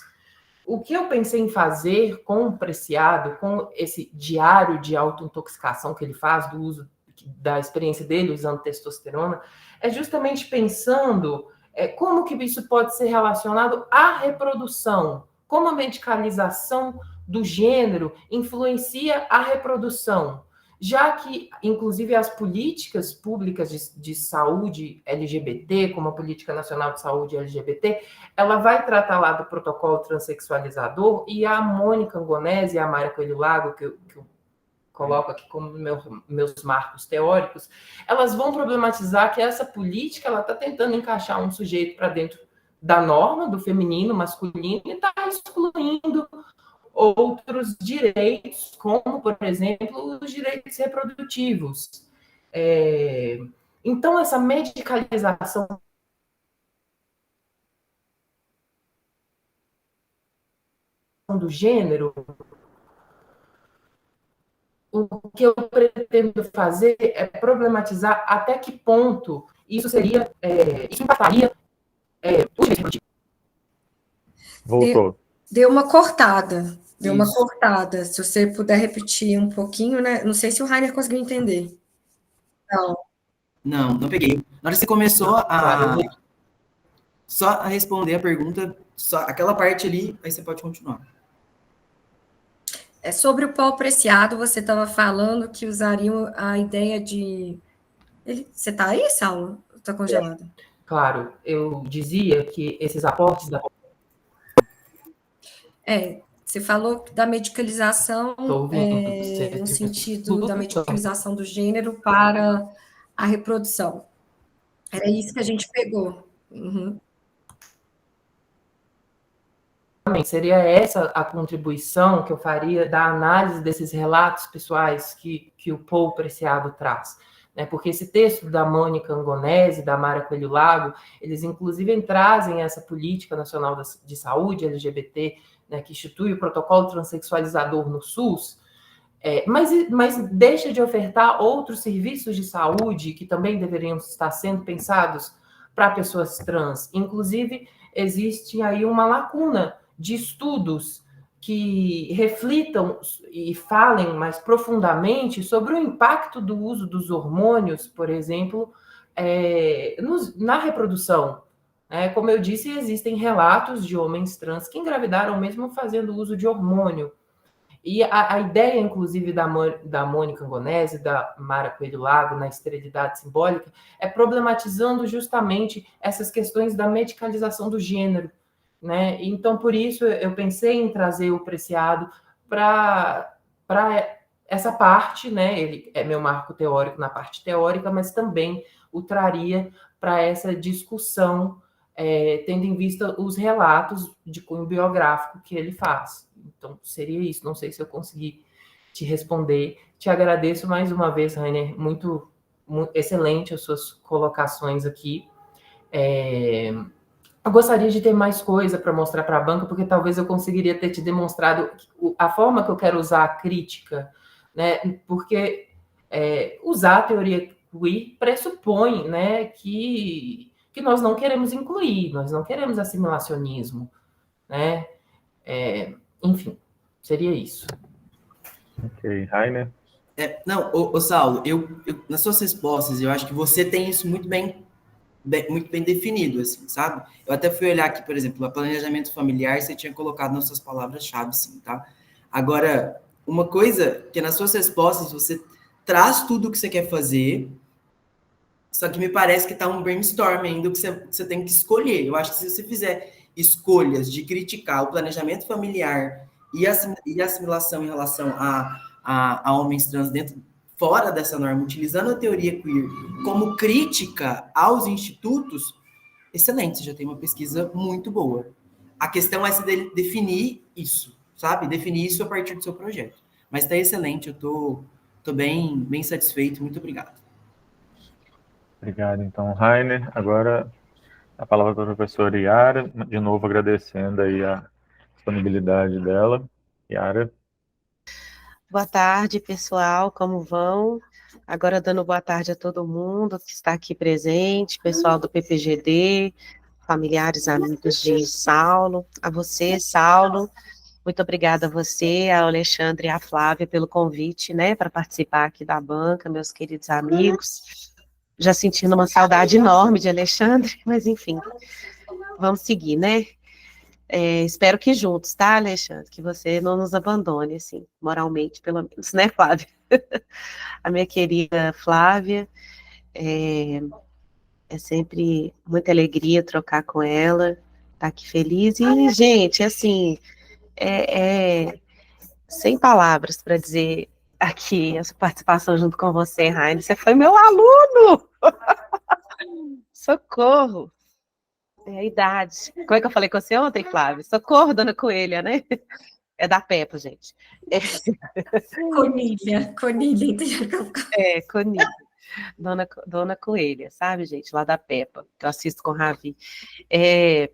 B: O que eu pensei em fazer com o Preciado, com esse diário de autointoxicação que ele faz, do uso da experiência dele usando testosterona, é justamente pensando como que isso pode ser relacionado à reprodução, como a medicalização do gênero influencia a reprodução, já que, inclusive, as políticas públicas de saúde LGBT, como a Política Nacional de Saúde LGBT, ela vai tratar lá do protocolo transexualizador, e a Mônica Angonese e a Mayra Coelho Lago, que eu coloco aqui como meus marcos teóricos, elas vão problematizar que essa política ela está tentando encaixar um sujeito para dentro da norma do feminino, masculino, e está excluindo outros direitos, como, por exemplo, os direitos reprodutivos. Então, essa medicalização do gênero, o que eu pretendo fazer é problematizar até que ponto isso seria, isso impactaria o direito reprodutivo.
A: Voltou.
D: Deu uma cortada. Deu uma cortada. Se você puder repetir um pouquinho, né? Não sei se o Rainer conseguiu entender.
C: Não peguei. Na hora que você começou só a responder a pergunta, só aquela parte ali, aí você pode continuar.
D: Sobre o pau preciado, você estava falando que usariam a ideia de... Você está aí, Saulo? Está congelado?
B: Claro, eu dizia que esses aportes da...
D: Você falou da medicalização,
B: ouvindo,
D: no sentido da medicalização do gênero para a reprodução. Era isso que a gente pegou. Uhum.
B: Seria essa a contribuição que eu faria da análise desses relatos pessoais que o Paul Preciado traz. Né? Porque esse texto da Mônica Angonese, da Mayra Coelho Lago, eles inclusive trazem essa política nacional de saúde LGBT, né, que institui o protocolo transexualizador no SUS, mas deixa de ofertar outros serviços de saúde que também deveriam estar sendo pensados para pessoas trans. Inclusive, existe aí uma lacuna de estudos que reflitam e falem mais profundamente sobre o impacto do uso dos hormônios, por exemplo, na reprodução. Como eu disse, existem relatos de homens trans que engravidaram mesmo fazendo uso de hormônio. E a ideia, inclusive, da Mônica Angonese, da Mayra Coelho Lago, na esterilidade simbólica, é problematizando justamente essas questões da medicalização do gênero. Né? Então, por isso, eu pensei em trazer o Preciado para essa parte, né? Ele é meu marco teórico na parte teórica, mas também o traria para essa discussão, tendo em vista os relatos de cunho biográfico que ele faz. Então, seria isso. Não sei se eu consegui te responder. Te agradeço mais uma vez, Rainer. Muito excelente as suas colocações aqui. Eu gostaria de ter mais coisa para mostrar para a banca, porque talvez eu conseguiria ter te demonstrado a forma que eu quero usar a crítica, né? Porque usar a teoria queer pressupõe, né, que nós não queremos incluir, nós não queremos assimilacionismo, né? Enfim, seria isso.
A: Ok, Rainer?
C: Não, Saulo, eu, nas suas respostas, eu acho que você tem isso muito bem definido, assim, sabe? Eu até fui olhar aqui, por exemplo, o planejamento familiar, você tinha colocado nas suas palavras-chave, sim, tá? Agora, uma coisa que nas suas respostas você traz tudo o que você quer fazer, só que me parece que tá um brainstorm ainda que você tem que escolher. Eu acho que se você fizer escolhas de criticar o planejamento familiar e a assimilação em relação a homens trans fora dessa norma, utilizando a teoria queer como crítica aos institutos, excelente, você já tem uma pesquisa muito boa. A questão é se definir isso, sabe? Definir isso a partir do seu projeto. Mas está excelente, eu tô bem satisfeito, muito obrigado.
A: Obrigado, então, Rainer. Agora, a palavra para a professora Yara, de novo agradecendo aí a disponibilidade dela. Yara.
E: Boa tarde, pessoal, como vão? Agora dando boa tarde a todo mundo que está aqui presente, pessoal do PPGD, familiares, amigos de Saulo, a você, Saulo, Muito obrigada a você, ao Alexandre e à Flávia pelo convite, né, para participar aqui da banca, meus queridos amigos. Já sentindo uma saudade enorme de Alexandre, mas enfim, vamos seguir, né? Espero que juntos, tá, Alexandre? Que você não nos abandone, assim, moralmente, pelo menos, né, Flávia? A minha querida Flávia, é sempre muita alegria trocar com ela, tá aqui feliz. E, gente, assim, sem palavras para dizer aqui essa participação junto com você, Raine. Você foi meu aluno! Socorro! É a idade. Como é que eu falei com você ontem, Flávia? Socorro, dona Coelha, né? É da Peppa, gente.
D: Conilha.
E: Conilha. Dona Coelha, sabe, gente? Lá da Peppa, que eu assisto com o Ravi. É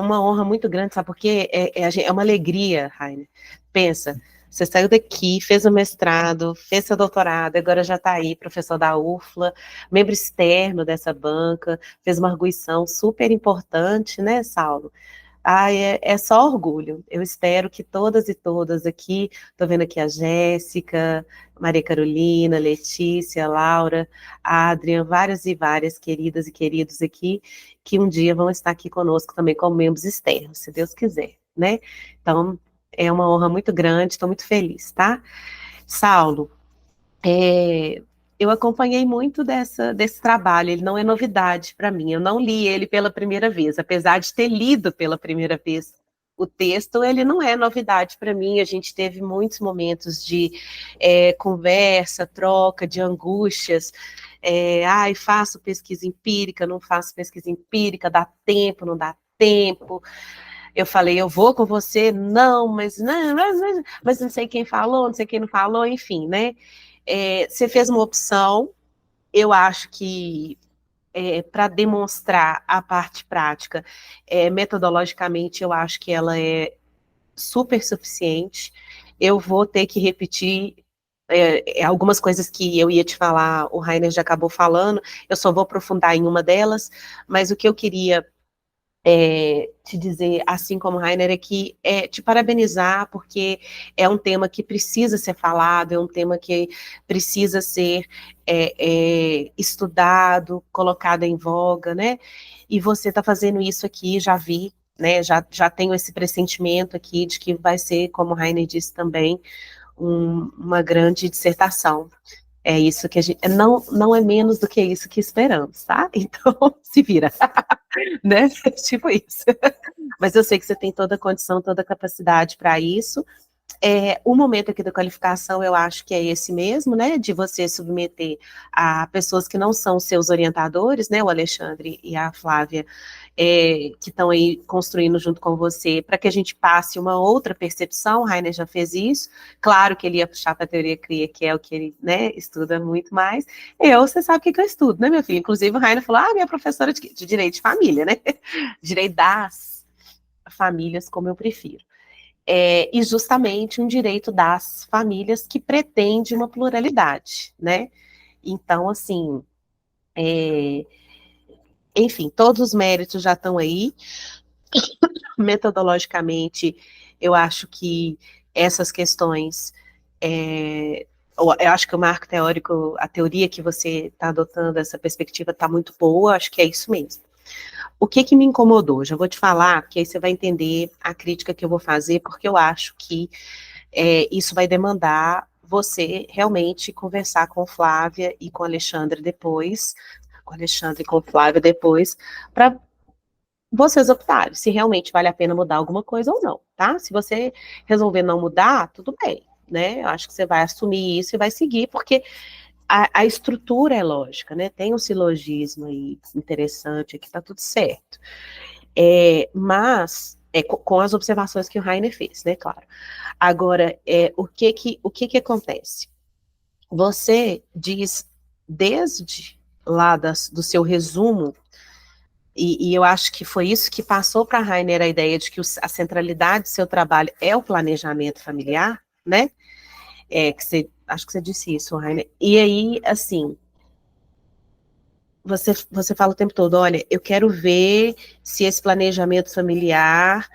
E: uma honra muito grande, sabe? Porque é uma alegria, Rainer. Pensa, você saiu daqui, fez o mestrado, fez seu doutorado, agora já está aí, professor da UFLA, membro externo dessa banca, fez uma arguição super importante, né, Saulo? É só orgulho. Eu espero que todas e todas aqui, estou vendo aqui a Jéssica, Maria Carolina, Letícia, Laura, Adrian, várias e várias queridas e queridos aqui, que um dia vão estar aqui conosco também como membros externos, se Deus quiser, né? Então, é uma honra muito grande, estou muito feliz, tá? Saulo, eu acompanhei muito desse trabalho, ele não é novidade para mim, eu não li ele pela primeira vez, apesar de ter lido pela primeira vez o texto, ele não é novidade para mim, a gente teve muitos momentos de conversa, troca, de angústias, faço pesquisa empírica, não faço pesquisa empírica, dá tempo, não dá tempo. Eu falei, eu vou com você, não, mas não sei quem falou, não sei quem não falou, enfim, né? Você fez uma opção, eu acho que para demonstrar a parte prática, metodologicamente, eu acho que ela é super suficiente. Eu vou ter que repetir algumas coisas que eu ia te falar, o Rainer já acabou falando, eu só vou aprofundar em uma delas, mas o que eu queria te dizer, assim como o Rainer, te parabenizar, porque é um tema que precisa ser falado, é um tema que precisa ser estudado, colocado em voga, né? E você está fazendo isso aqui, já vi, né? Já tenho esse pressentimento aqui de que vai ser, como o Rainer disse também, uma grande dissertação. É isso que a gente. Não é menos do que isso que esperamos, tá? Então, se vira. Né? Tipo isso. Mas eu sei que você tem toda a condição, toda a capacidade para isso. O momento aqui da qualificação, eu acho que é esse mesmo, né? De você submeter a pessoas que não são seus orientadores, né? O Alexandre e a Flávia, que estão aí construindo junto com você, para que a gente passe uma outra percepção. O Rainer já fez isso. Claro que ele ia puxar para a teoria CRIA, que é o que ele, né, estuda muito mais. Você sabe o que eu estudo, né, meu filho? Inclusive, o Rainer falou, minha professora de direito de família, né? Direito das famílias, como eu prefiro. E justamente um direito das famílias que pretende uma pluralidade, né? Então, assim, enfim, todos os méritos já estão aí. Metodologicamente, eu acho que essas questões, eu acho que o marco teórico, a teoria que você está adotando, essa perspectiva está muito boa, acho que é isso mesmo. O que me incomodou? Já vou te falar, porque aí você vai entender a crítica que eu vou fazer, porque eu acho que isso vai demandar você realmente conversar com Flávia e com Alexandre depois, para vocês optarem se realmente vale a pena mudar alguma coisa ou não, tá? Se você resolver não mudar, tudo bem, né? Eu acho que você vai assumir isso e vai seguir, porque a estrutura é lógica, né? Tem um silogismo aí interessante, aqui tá tudo certo. Mas, com as observações que o Rainer fez, né? Claro. Agora, o que acontece? Você diz, desde lá do seu resumo, e eu acho que foi isso que passou para a Rainer a ideia de que a centralidade do seu trabalho é o planejamento familiar, né? Acho que você disse isso, Rainer. E aí, assim, você fala o tempo todo, olha, eu quero ver se esse planejamento familiar,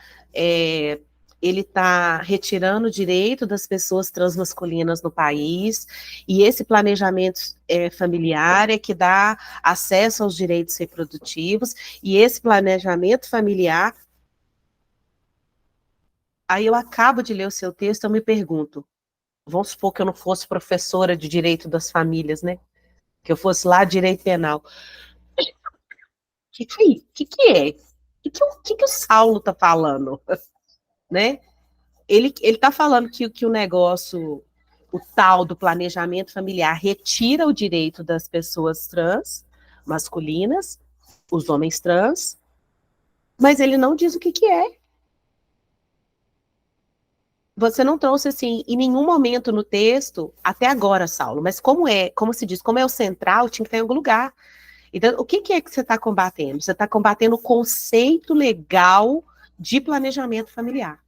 E: ele está retirando o direito das pessoas transmasculinas no país, e esse planejamento familiar é que dá acesso aos direitos reprodutivos, e esse planejamento familiar... Aí eu acabo de ler o seu texto, eu me pergunto, vamos supor que eu não fosse professora de direito das famílias, né? Que eu fosse lá direito penal. Que é? Que o Saulo tá falando, né? Ele tá falando que o negócio, o tal do planejamento familiar, retira o direito das pessoas trans, masculinas, os homens trans, mas ele não diz o que é. Você não trouxe, assim, em nenhum momento no texto, até agora, Saulo, mas como se diz, como é o central, tinha que estar em algum lugar. Então, o que é que você está combatendo? Você está combatendo o conceito legal de planejamento familiar.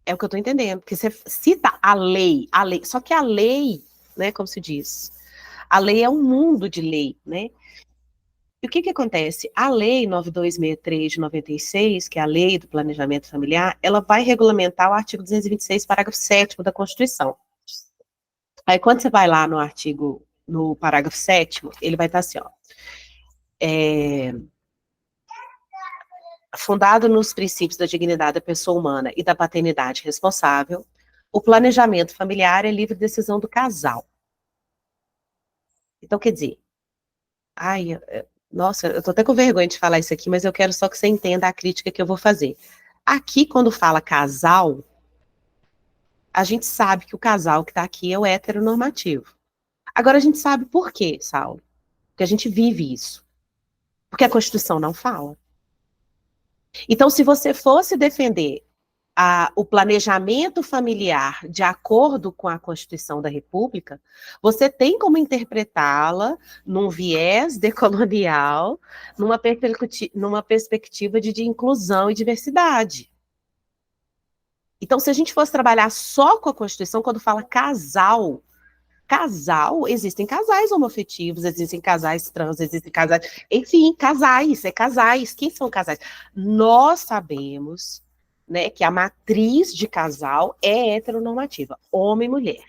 E: É o que eu estou entendendo, porque você cita a lei, só que a lei, né, como se diz, a lei é um mundo de lei, né? E o que acontece? A lei 9263 de 96, que é a lei do planejamento familiar, ela vai regulamentar o artigo 226, parágrafo 7º da Constituição. Aí, quando você vai lá no parágrafo 7º, ele vai estar assim, ó. Fundado nos princípios da dignidade da pessoa humana e da paternidade responsável, o planejamento familiar é livre decisão do casal. Então, quer dizer, nossa, eu tô até com vergonha de falar isso aqui, mas eu quero só que você entenda a crítica que eu vou fazer. Aqui, quando fala casal, a gente sabe que o casal que tá aqui é o heteronormativo. Agora, a gente sabe por quê, Saulo? Porque a gente vive isso. Porque a Constituição não fala. Então, se você fosse defender o planejamento familiar de acordo com a Constituição da República, você tem como interpretá-la num viés decolonial, numa perspectiva de inclusão e diversidade. Então, se a gente fosse trabalhar só com a Constituição, quando fala casal, existem casais homoafetivos, existem casais trans, existem casais... Enfim, casais. Quem são casais? Nós sabemos, né, que a matriz de casal é heteronormativa, homem e mulher.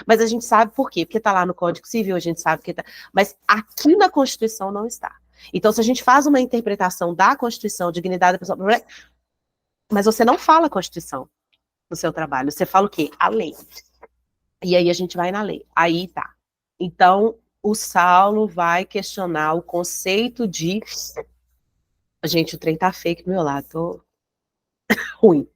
E: Mas a gente sabe por quê? Porque está lá no Código Civil, a gente sabe que está... Mas aqui na Constituição não está. Então, se a gente faz uma interpretação da Constituição, dignidade da pessoa... Mas você não fala Constituição no seu trabalho, você fala o quê? A lei. E aí a gente vai na lei. Aí tá. Então, o Saulo vai questionar o conceito de... Gente, o trem tá feio aqui do meu lado, tô ruim.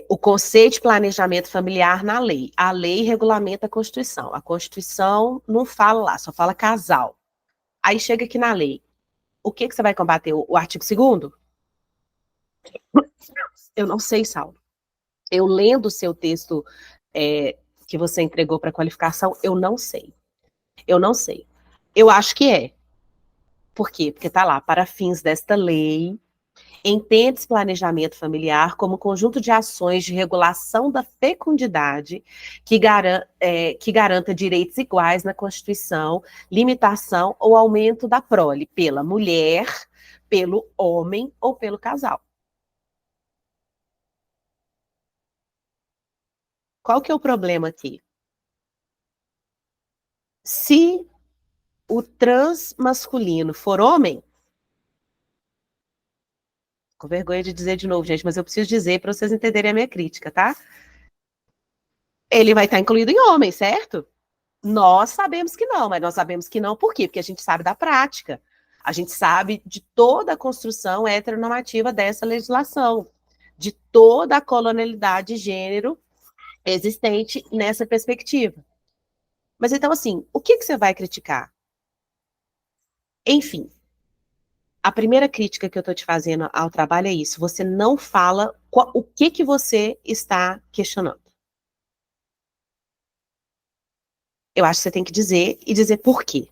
E: O conceito de planejamento familiar na lei. A lei regulamenta a Constituição. A Constituição não fala lá, só fala casal. Aí chega aqui na lei. O que você vai combater? O artigo 2º? Eu não sei, Saulo. Eu lendo o seu texto... que você entregou para qualificação, eu não sei. Eu acho que é. Por quê? Porque está lá, para fins desta lei, entende-se planejamento familiar como conjunto de ações de regulação da fecundidade que garanta direitos iguais na Constituição, limitação ou aumento da prole pela mulher, pelo homem ou pelo casal. Qual que é o problema aqui? Se o trans masculino for homem, com vergonha de dizer de novo, gente, mas eu preciso dizer para vocês entenderem a minha crítica, tá? Ele vai estar incluído em homem, certo? Nós sabemos que não, mas nós sabemos que não, por quê? Porque a gente sabe da prática. A gente sabe de toda a construção heteronormativa dessa legislação, de toda a colonialidade de gênero existente nessa perspectiva. Mas então, assim, o que você vai criticar? Enfim, a primeira crítica que eu estou te fazendo ao trabalho é isso. Você não fala o que você está questionando. Eu acho que você tem que dizer e dizer por quê.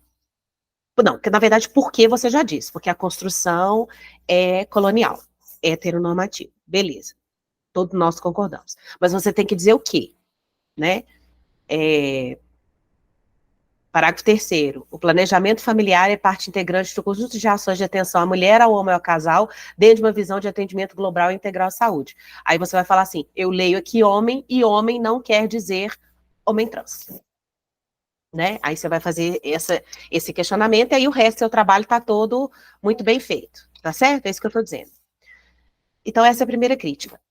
E: Não, porque na verdade por quê você já disse. Porque a construção é colonial, é heteronormativa. Beleza. Todos nós concordamos. Mas você tem que dizer o quê, né? Parágrafo 3º. O planejamento familiar é parte integrante do conjunto de ações de atenção à mulher, ao homem e ao casal, dentro de uma visão de atendimento global e integral à saúde. Aí você vai falar assim, eu leio aqui homem, e homem não quer dizer homem trans. Né? Aí você vai fazer esse questionamento, e aí o resto do seu trabalho está todo muito bem feito. Tá certo? É isso que eu estou dizendo. Então, essa é a primeira crítica.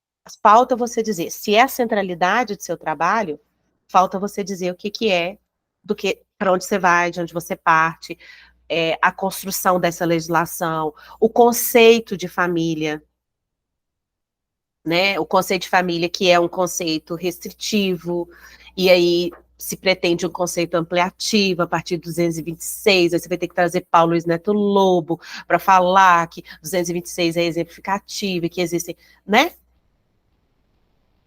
E: Falta você dizer, se é a centralidade do seu trabalho, falta você dizer o que é, do que, para onde você vai, de onde você parte, a construção dessa legislação, o conceito de família, né? O conceito de família, que é um conceito restritivo, e aí se pretende um conceito ampliativo a partir do 226, aí você vai ter que trazer Paulo Luiz Neto Lobo para falar que 226 é exemplificativo, e que existem, né?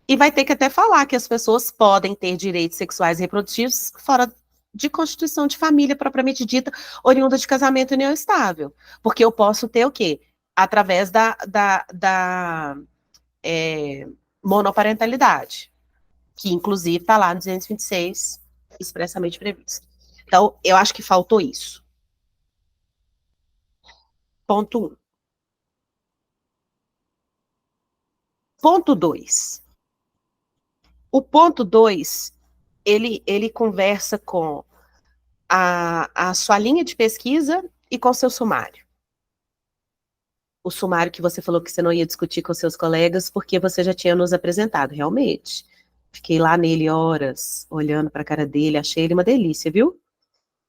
E: E vai ter que até falar que as pessoas podem ter direitos sexuais e reprodutivos fora de constituição de família propriamente dita, oriunda de casamento e união estável. Porque eu posso ter o quê? Através da monoparentalidade, que inclusive está lá no 226, expressamente previsto. Então, eu acho que faltou isso. Ponto 1. Ponto 2. O ponto 2, ele conversa com a sua linha de pesquisa e com o seu sumário. O sumário que você falou que você não ia discutir com seus colegas porque você já tinha nos apresentado, realmente. Fiquei lá nele horas, olhando para a cara dele, achei ele uma delícia, viu?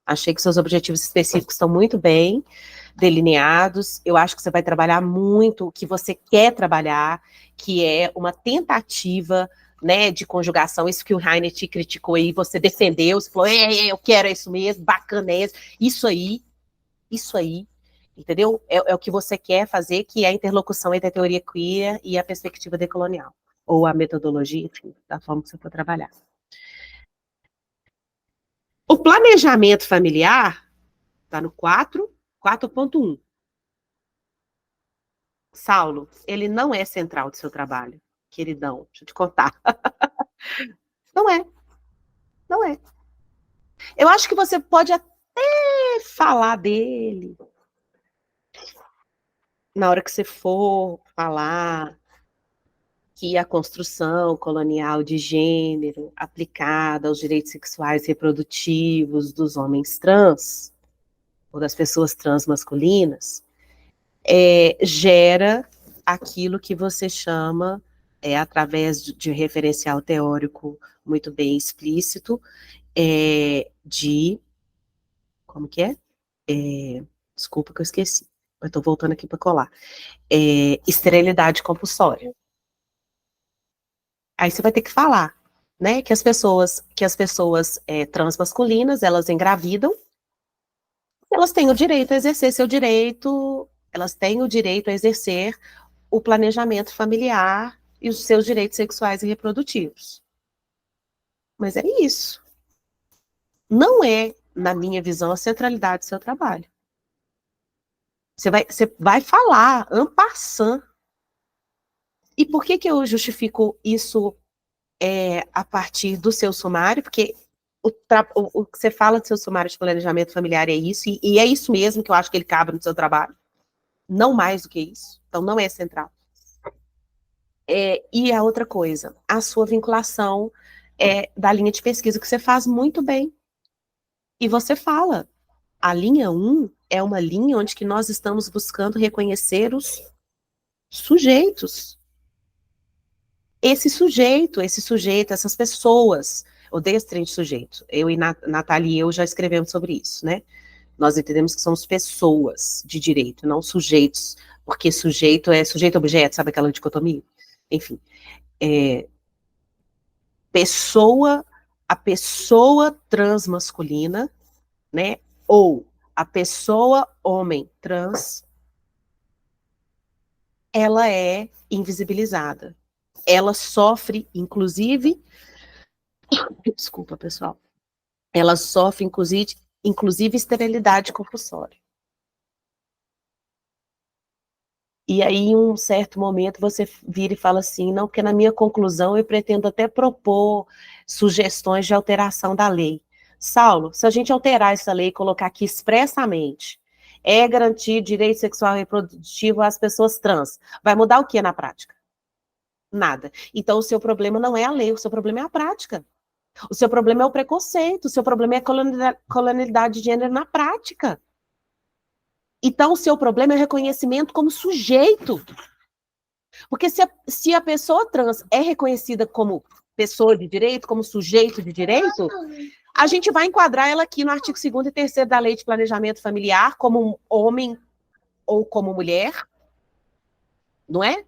E: Achei que seus objetivos específicos estão muito bem delineados. Eu acho que você vai trabalhar muito o que você quer trabalhar, que é uma tentativa, né, de conjugação. Isso que o Heiner te criticou aí, você defendeu, você falou, eu quero isso mesmo, bacana é isso aí, entendeu? É o que você quer fazer, que é a interlocução entre a teoria queer e a perspectiva decolonial, ou a metodologia, enfim, da forma que você for trabalhar. O planejamento familiar está no 4.1. Saulo, ele não é central do seu trabalho, queridão, deixa eu te contar. Não é. Não é. Eu acho que você pode até falar dele na hora que você for falar que a construção colonial de gênero aplicada aos direitos sexuais e reprodutivos dos homens trans, ou das pessoas transmasculinas, gera aquilo que você chama, através de referencial teórico muito bem explícito, de... Como que é? Desculpa que eu esqueci, eu estou voltando aqui para colar. Esterilidade compulsória. Aí você vai ter que falar, né, que as pessoas transmasculinas, elas engravidam, elas têm o direito a exercer seu direito, elas têm o direito a exercer o planejamento familiar e os seus direitos sexuais e reprodutivos. Mas é isso. Não é, na minha visão, a centralidade do seu trabalho. Você vai falar, en passant. E por que eu justifico isso a partir do seu sumário? Porque o que você fala do seu sumário de planejamento familiar é isso, e é isso mesmo que eu acho que ele cabe no seu trabalho. Não mais do que isso. Então, não é central. E a outra coisa, a sua vinculação da linha de pesquisa, que você faz muito bem. E você fala, a linha 1 é uma linha onde que nós estamos buscando reconhecer os sujeitos. Esse sujeito, essas pessoas, odeio esse trem de sujeito. Eu e Natália e eu já escrevemos sobre isso, né? Nós entendemos que somos pessoas de direito, não sujeitos, porque sujeito é sujeito-objeto, sabe aquela dicotomia? Enfim, a pessoa transmasculina, né, ou a pessoa homem trans, ela é invisibilizada. Ela sofre, inclusive, desculpa, pessoal, ela sofre, inclusive esterilidade compulsória. E aí, em um certo momento, você vira e fala assim, não, porque na minha conclusão eu pretendo até propor sugestões de alteração da lei. Saulo, se a gente alterar essa lei e colocar aqui expressamente, é garantir direito sexual e reprodutivo às pessoas trans, vai mudar o que na prática? Nada. Então, o seu problema não é a lei, o seu problema é a prática. O seu problema é o preconceito, o seu problema é a colonialidade de gênero na prática. Então, o seu problema é o reconhecimento como sujeito. Porque se a pessoa trans é reconhecida como pessoa de direito, como sujeito de direito, a gente vai enquadrar ela aqui no artigo 2º e 3º da Lei de Planejamento Familiar como um homem ou como mulher, não é?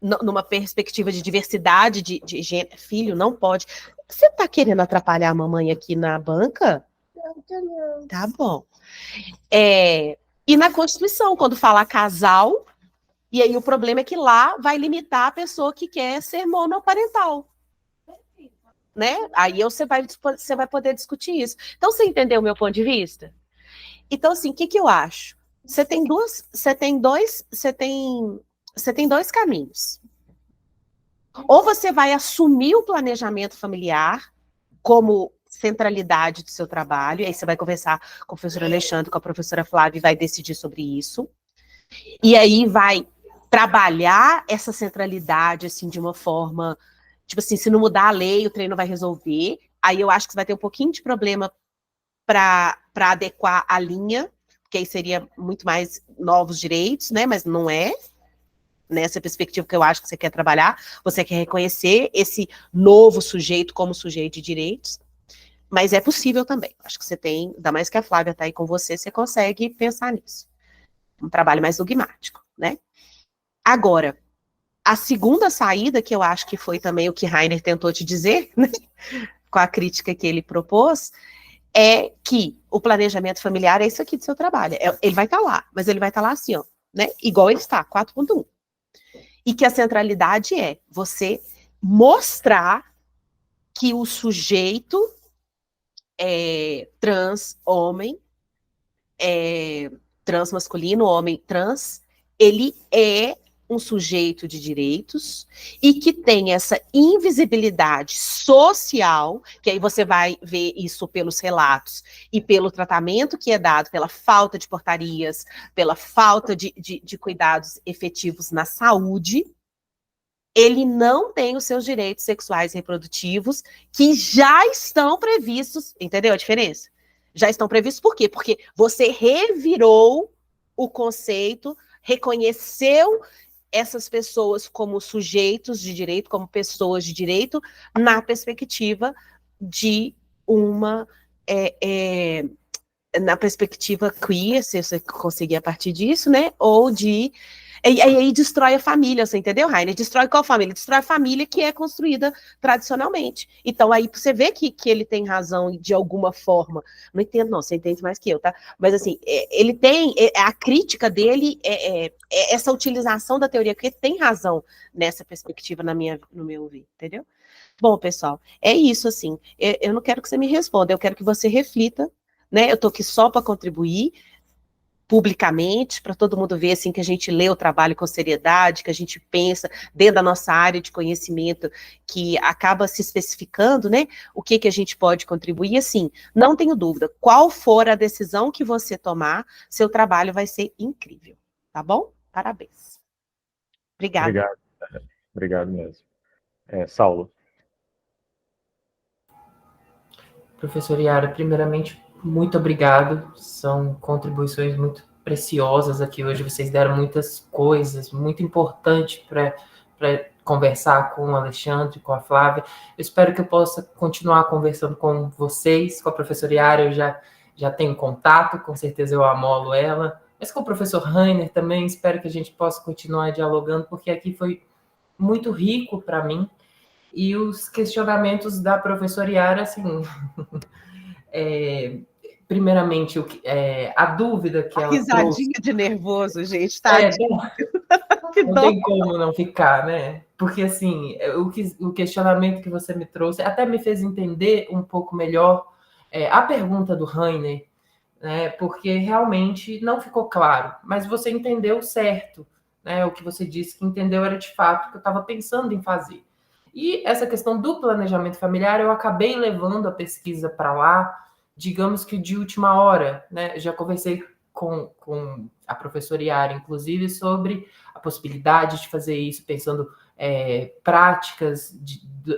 E: Numa perspectiva de diversidade de gênero. Filho, não pode. Você tá querendo atrapalhar a mamãe aqui na banca? Não. Tá bom. E na Constituição, quando fala casal, e aí o problema é que lá vai limitar a pessoa que quer ser monoparental. Né? Aí você vai poder discutir isso. Então, você entendeu o meu ponto de vista? Então, assim, o que eu acho? Você tem dois caminhos. Ou você vai assumir o planejamento familiar como centralidade do seu trabalho, e aí você vai conversar com o professor Alexandre, com a professora Flávia, e vai decidir sobre isso. E aí vai trabalhar essa centralidade, assim, de uma forma, tipo assim, se não mudar a lei, o trem não vai resolver. Aí eu acho que você vai ter um pouquinho de problema para adequar a linha, porque aí seria muito mais novos direitos, né? Mas não é nessa perspectiva que eu acho que você quer trabalhar. Você quer reconhecer esse novo sujeito como sujeito de direitos, mas é possível também. Acho que você tem, ainda mais que a Flávia está aí com você, você consegue pensar nisso. Um trabalho mais dogmático, né? Agora, a segunda saída, que eu acho que foi também o que Rainer tentou te dizer, né? Com a crítica que ele propôs, é que o planejamento familiar é isso aqui do seu trabalho. Ele vai estar lá, mas ele vai estar lá assim, ó, né? Igual ele está, 4.1. E que a centralidade é você mostrar que o sujeito trans, homem, trans masculino, homem trans, ele é um sujeito de direitos e que tem essa invisibilidade social, que aí você vai ver isso pelos relatos e pelo tratamento que é dado, pela falta de portarias, pela falta de cuidados efetivos na saúde. Ele não tem os seus direitos sexuais e reprodutivos que já estão previstos, entendeu a diferença? Já estão previstos por quê? Porque você revirou o conceito, reconheceu essas pessoas como sujeitos de direito, como pessoas de direito, na perspectiva de uma... na perspectiva queer, se você conseguir a partir disso, né? Ou de... E aí destrói a família, você entendeu, Rainer? Destrói qual família? Destrói a família que é construída tradicionalmente. Então, aí você vê que ele tem razão de alguma forma. Não entendo, não, você entende mais que eu, tá? Mas, assim, ele tem... a crítica dele é essa utilização da teoria, porque tem razão nessa perspectiva no meu ver, entendeu? Bom, pessoal, é isso, assim. Eu não quero que você me responda, eu quero que você reflita, né? Eu tô aqui só para contribuir publicamente, para todo mundo ver assim, que a gente lê o trabalho com seriedade, que a gente pensa dentro da nossa área de conhecimento, que acaba se especificando, né, o que a gente pode contribuir. Assim, não tenho dúvida, qual for a decisão que você tomar, seu trabalho vai ser incrível, tá bom? Parabéns. Obrigada.
A: Obrigado mesmo. Saulo.
B: Professor Yara, primeiramente, muito obrigado. São contribuições muito preciosas aqui hoje. Vocês deram muitas coisas, muito importante para conversar com o Alexandre, com a Flávia. Eu espero que eu possa continuar conversando com vocês, com a professora Yara. Eu já tenho contato, com certeza eu amolo ela. Mas com o professor Rainer também, espero que a gente possa continuar dialogando, porque aqui foi muito rico para mim. E os questionamentos da professora Yara, assim, primeiramente, a dúvida que ela
E: risadinha
B: trouxe...
E: de nervoso, gente, tá?
B: Não tem como não ficar, né? Porque, assim, o questionamento que você me trouxe até me fez entender um pouco melhor a pergunta do Rainer, né? Porque realmente não ficou claro, mas você entendeu certo, né? O que você disse que entendeu era de fato o que eu estava pensando em fazer. E essa questão do planejamento familiar, eu acabei levando a pesquisa para lá, digamos que de última hora, né? Já conversei com a professora Yara, inclusive, sobre a possibilidade de fazer isso, pensando práticas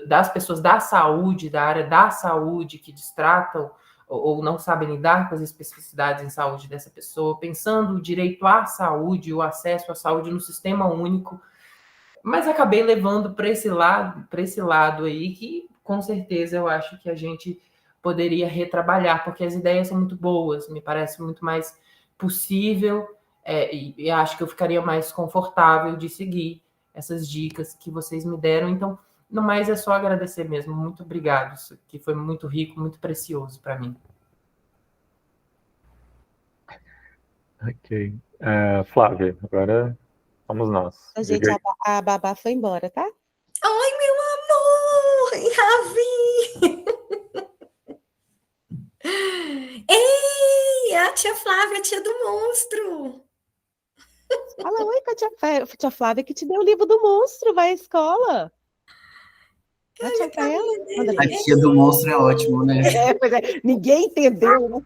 B: das pessoas da saúde, da área da saúde, que destratam ou não sabem lidar com as especificidades em saúde dessa pessoa, pensando o direito à saúde, o acesso à saúde no sistema único, mas acabei levando para esse lado aí, que com certeza eu acho que a gente poderia retrabalhar, porque as ideias são muito boas, me parece muito mais possível, e acho que eu ficaria mais confortável de seguir essas dicas que vocês me deram. Então, no mais, é só agradecer mesmo. Muito obrigado, isso aqui foi muito rico, muito precioso para mim.
A: Ok. Flávia, agora vamos nós.
E: Gente,
A: Diga aí.
E: a babá foi embora, tá?
D: Ai, meu amor! Ravi! Ei, a tia Flávia, a tia do monstro!
E: Fala, oi, tia Flávia, que te deu o livro do monstro, vai à escola. Dá tchau pra ela. Manda
C: A
E: beijo.
C: tia do monstro é ótimo, né?
E: Pois é, ninguém entendeu, né?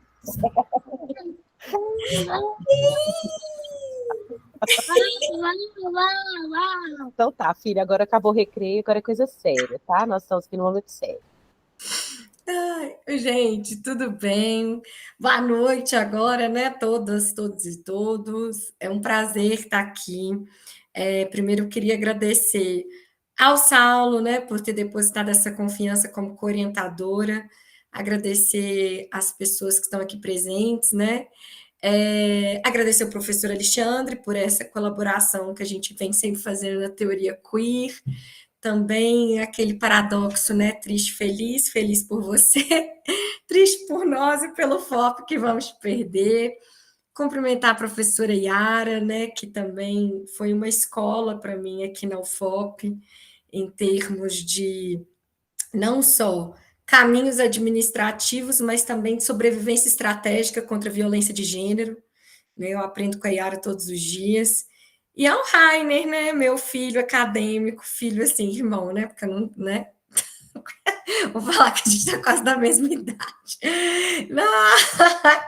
E: Então tá, filha, agora acabou o recreio, agora é coisa séria, tá? Nós estamos aqui no momento sério.
D: Ai, gente, tudo bem? Boa noite agora, né? Todas, todos e todos. É um prazer estar aqui. Primeiro, eu queria agradecer ao Saulo, né, por ter depositado essa confiança como co-orientadora. Agradecer as pessoas que estão aqui presentes, né? Agradecer ao professor Alexandre por essa colaboração que a gente vem sempre fazendo na teoria queer. Também aquele paradoxo, né? Triste, feliz, feliz por você, triste por nós e pelo foco que vamos perder. Cumprimentar a professora Yara, né? Que também foi uma escola para mim aqui na UFOP, em termos de não só caminhos administrativos, mas também de sobrevivência estratégica contra a violência de gênero. Eu aprendo com a Yara todos os dias. E ao Rainer, né, meu filho acadêmico, filho assim, irmão, né, porque eu não, né, vou falar que a gente está quase da mesma idade. Não,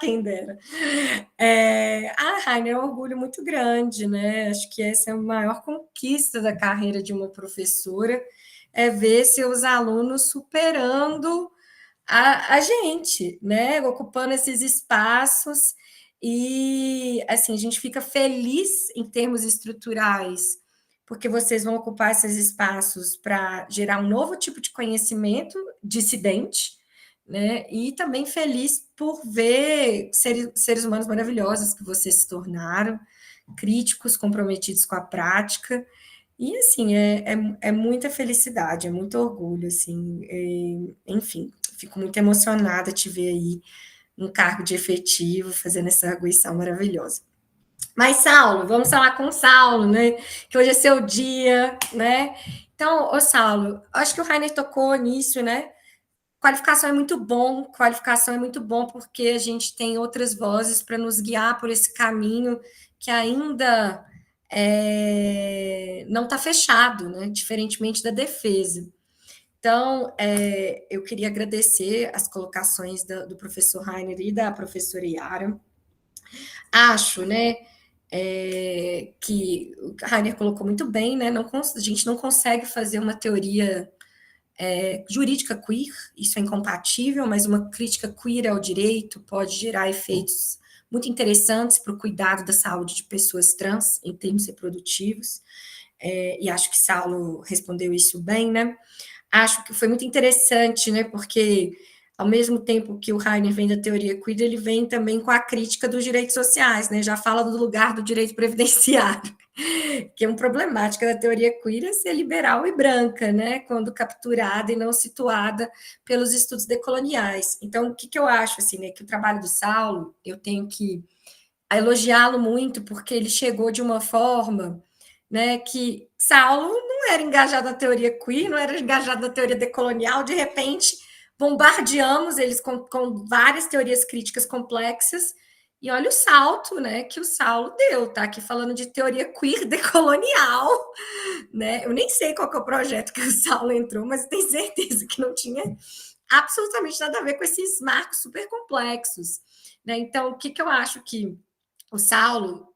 D: quem dera. Rainer é um orgulho muito grande, né, acho que essa é a maior conquista da carreira de uma professora, é ver seus alunos superando a gente, né, ocupando esses espaços. E, assim, a gente fica feliz em termos estruturais, porque vocês vão ocupar esses espaços para gerar um novo tipo de conhecimento dissidente, né? E também feliz por ver seres humanos maravilhosos que vocês se tornaram, críticos, comprometidos com a prática. E, assim, é muita felicidade, é muito orgulho, assim. Enfim, fico muito emocionada de te ver aí um cargo de efetivo, fazendo essa arguição maravilhosa. Mas, Saulo, vamos falar com o Saulo, né? Que hoje é seu dia, né? Então, ô Saulo, acho que o Rainer tocou nisso, né? Qualificação é muito bom porque a gente tem outras vozes para nos guiar por esse caminho que ainda não está fechado, né? Diferentemente da defesa. Então, eu queria agradecer as colocações do professor Rainer e da professora Yara. Acho, né, que o Rainer colocou muito bem, né? A gente não consegue fazer uma teoria jurídica queer, isso é incompatível, mas uma crítica queer ao direito pode gerar efeitos muito interessantes para o cuidado da saúde de pessoas trans em termos reprodutivos, e acho que Saulo respondeu isso bem, né? Acho que foi muito interessante, né? Porque ao mesmo tempo que o Rainer vem da teoria queer, ele vem também com a crítica dos direitos sociais, né? Já fala do lugar do direito previdenciário, que é uma problemática da teoria queer é ser liberal e branca, né? Quando capturada e não situada pelos estudos decoloniais. Então, o que eu acho, assim, né? Que o trabalho do Saulo, eu tenho que elogiá-lo muito, porque ele chegou de uma forma, né, que Saulo não era engajado na teoria queer, não era engajado na teoria decolonial, de repente bombardeamos eles com várias teorias críticas complexas, e olha o salto, né, que o Saulo deu, tá aqui falando de teoria queer decolonial, né, eu nem sei qual que é o projeto que o Saulo entrou, mas tenho certeza que não tinha absolutamente nada a ver com esses marcos super complexos, né? Então, o que eu acho que o Saulo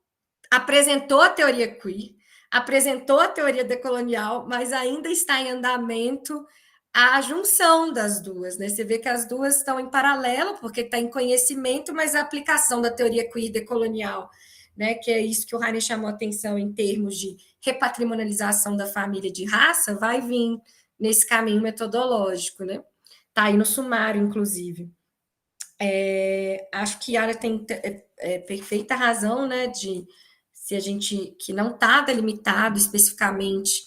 D: apresentou a teoria queer, apresentou a teoria decolonial, mas ainda está em andamento a junção das duas, né? Você vê que as duas estão em paralelo, porque está em conhecimento, mas a aplicação da teoria queer decolonial, né? Que é isso que o Heine chamou a atenção em termos de repatrimonialização da família de raça, vai vir nesse caminho metodológico, né? Está aí no sumário, inclusive. Acho que a Yara tem perfeita razão, né? De se a gente que não está delimitado especificamente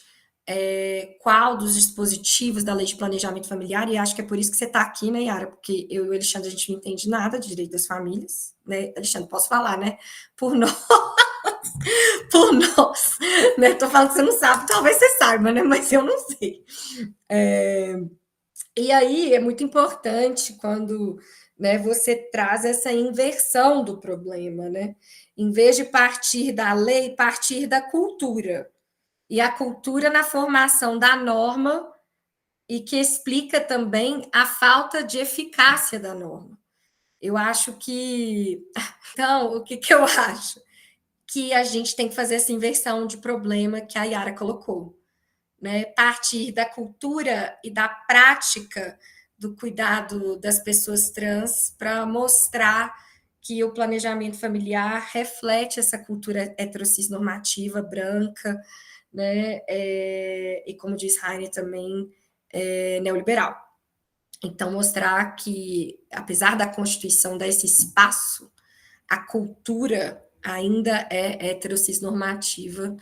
D: qual dos dispositivos da lei de planejamento familiar, e acho que é por isso que você está aqui, né, Yara? Porque eu e o Alexandre, a gente não entende nada de direito das famílias, né? Alexandre, posso falar, né? Por nós, por nós, né? Tô falando que você não sabe, talvez você saiba, né? Mas eu não sei. E aí é muito importante quando, né, você traz essa inversão do problema, né? Em vez de partir da lei, partir da cultura. E a cultura na formação da norma e que explica também a falta de eficácia da norma. Eu acho que... Então, o que eu acho? Que a gente tem que fazer essa inversão de problema que a Yara colocou, né? Partir da cultura e da prática do cuidado das pessoas trans para mostrar que o planejamento familiar reflete essa cultura heterocisnormativa, branca, né? E como diz Heine também, neoliberal. Então, mostrar que, apesar da Constituição dar esse espaço, a cultura ainda é heterocisnormativa,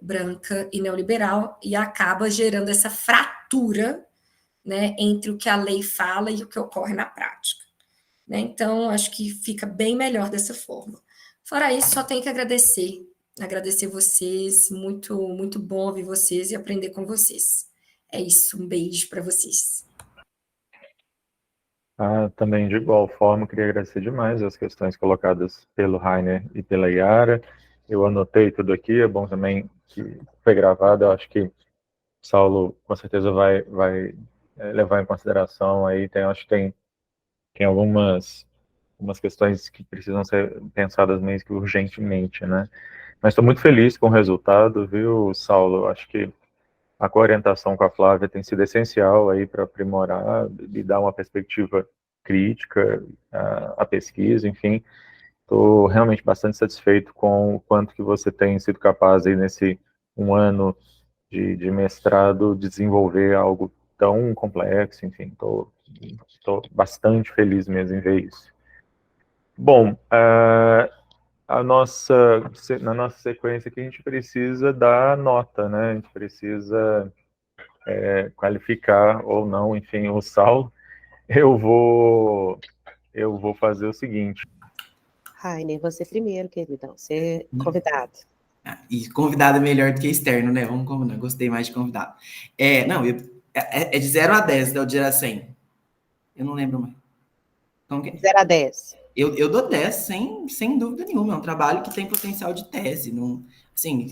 D: branca e neoliberal, e acaba gerando essa fratura, né, entre o que a lei fala e o que ocorre na prática. Né? Então, acho que fica bem melhor dessa forma. Fora isso, só tenho que agradecer vocês, muito, muito bom ouvir vocês e aprender com vocês. É isso, um beijo para vocês.
A: Também, de igual forma, queria agradecer demais as questões colocadas pelo Heiner e pela Yara. Eu anotei tudo aqui, é bom também que foi gravado, eu acho que o Saulo com certeza vai levar em consideração aí, acho que tem algumas questões que precisam ser pensadas meio que urgentemente, né? Mas estou muito feliz com o resultado, viu, Saulo? Eu acho que a coorientação com a Flávia tem sido essencial aí para aprimorar e dar uma perspectiva crítica à pesquisa, enfim. Estou realmente bastante satisfeito com o quanto que você tem sido capaz aí nesse um ano de mestrado desenvolver algo tão complexo, enfim, estou bastante feliz mesmo em ver isso. Bom, na nossa sequência aqui a gente precisa dar nota, né? A gente precisa qualificar ou não, enfim, o Saulo. Eu vou fazer o seguinte.
E: Rainer, você primeiro, queridão. Você é convidado.
C: E convidado é melhor do que externo, né? Vamos combinar. Gostei mais de convidado. É de 0 a 10, né? De 0 a 100. Eu não lembro mais. Como que é?
E: 0 a 10.
C: Eu dou 10, sem dúvida nenhuma. É um trabalho que tem potencial de tese. Não, assim,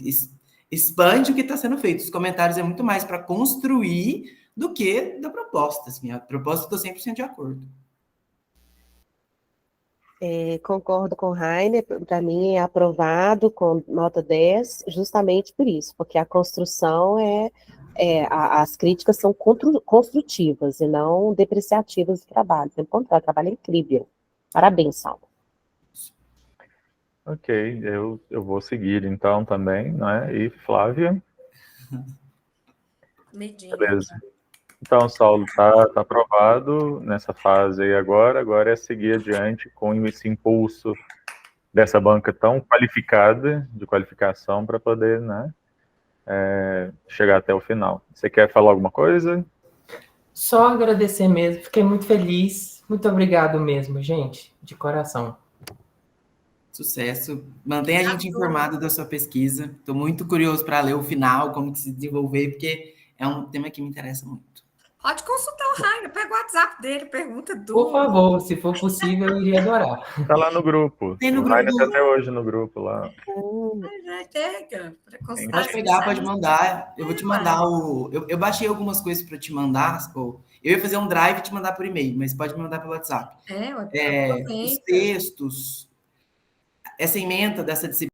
C: expande o que está sendo feito. Os comentários é muito mais para construir do que da proposta. Assim, a proposta eu estou 100% de acordo.
E: Concordo com o Heiner, para mim é aprovado com nota 10, justamente por isso, porque a construção as críticas são construtivas e não depreciativas do trabalho. Pelo contrário, o trabalho é incrível. Parabéns, Saulo.
A: Ok, eu vou seguir então também, né? E Flávia?
D: Medinho.
A: Beleza. Então, Saulo, tá aprovado nessa fase aí agora é seguir adiante com esse impulso dessa banca tão qualificada, de qualificação, para poder, né, chegar até o final. Você quer falar alguma coisa?
B: Só agradecer mesmo, fiquei muito feliz. Muito obrigado mesmo, gente, de coração.
C: Sucesso. Mantenha a gente informado da sua pesquisa. Estou muito curioso para ler o final, como que se desenvolver, porque é um tema que me interessa muito.
D: Pode consultar o Rainer, pega o WhatsApp dele, pergunta tudo.
B: Por favor, se for possível, eu iria adorar.
A: Tá lá no grupo.
C: Tem no
A: O Rainer
C: grupo.
A: tá até hoje no grupo lá.
D: Já pega, para consultar.
C: Pode pegar, pode mandar. Eu vou te mandar o... Eu baixei algumas coisas para te mandar. Eu ia fazer um drive e te mandar por e-mail, mas pode me mandar pelo WhatsApp. Os textos, essa ementa dessa disciplina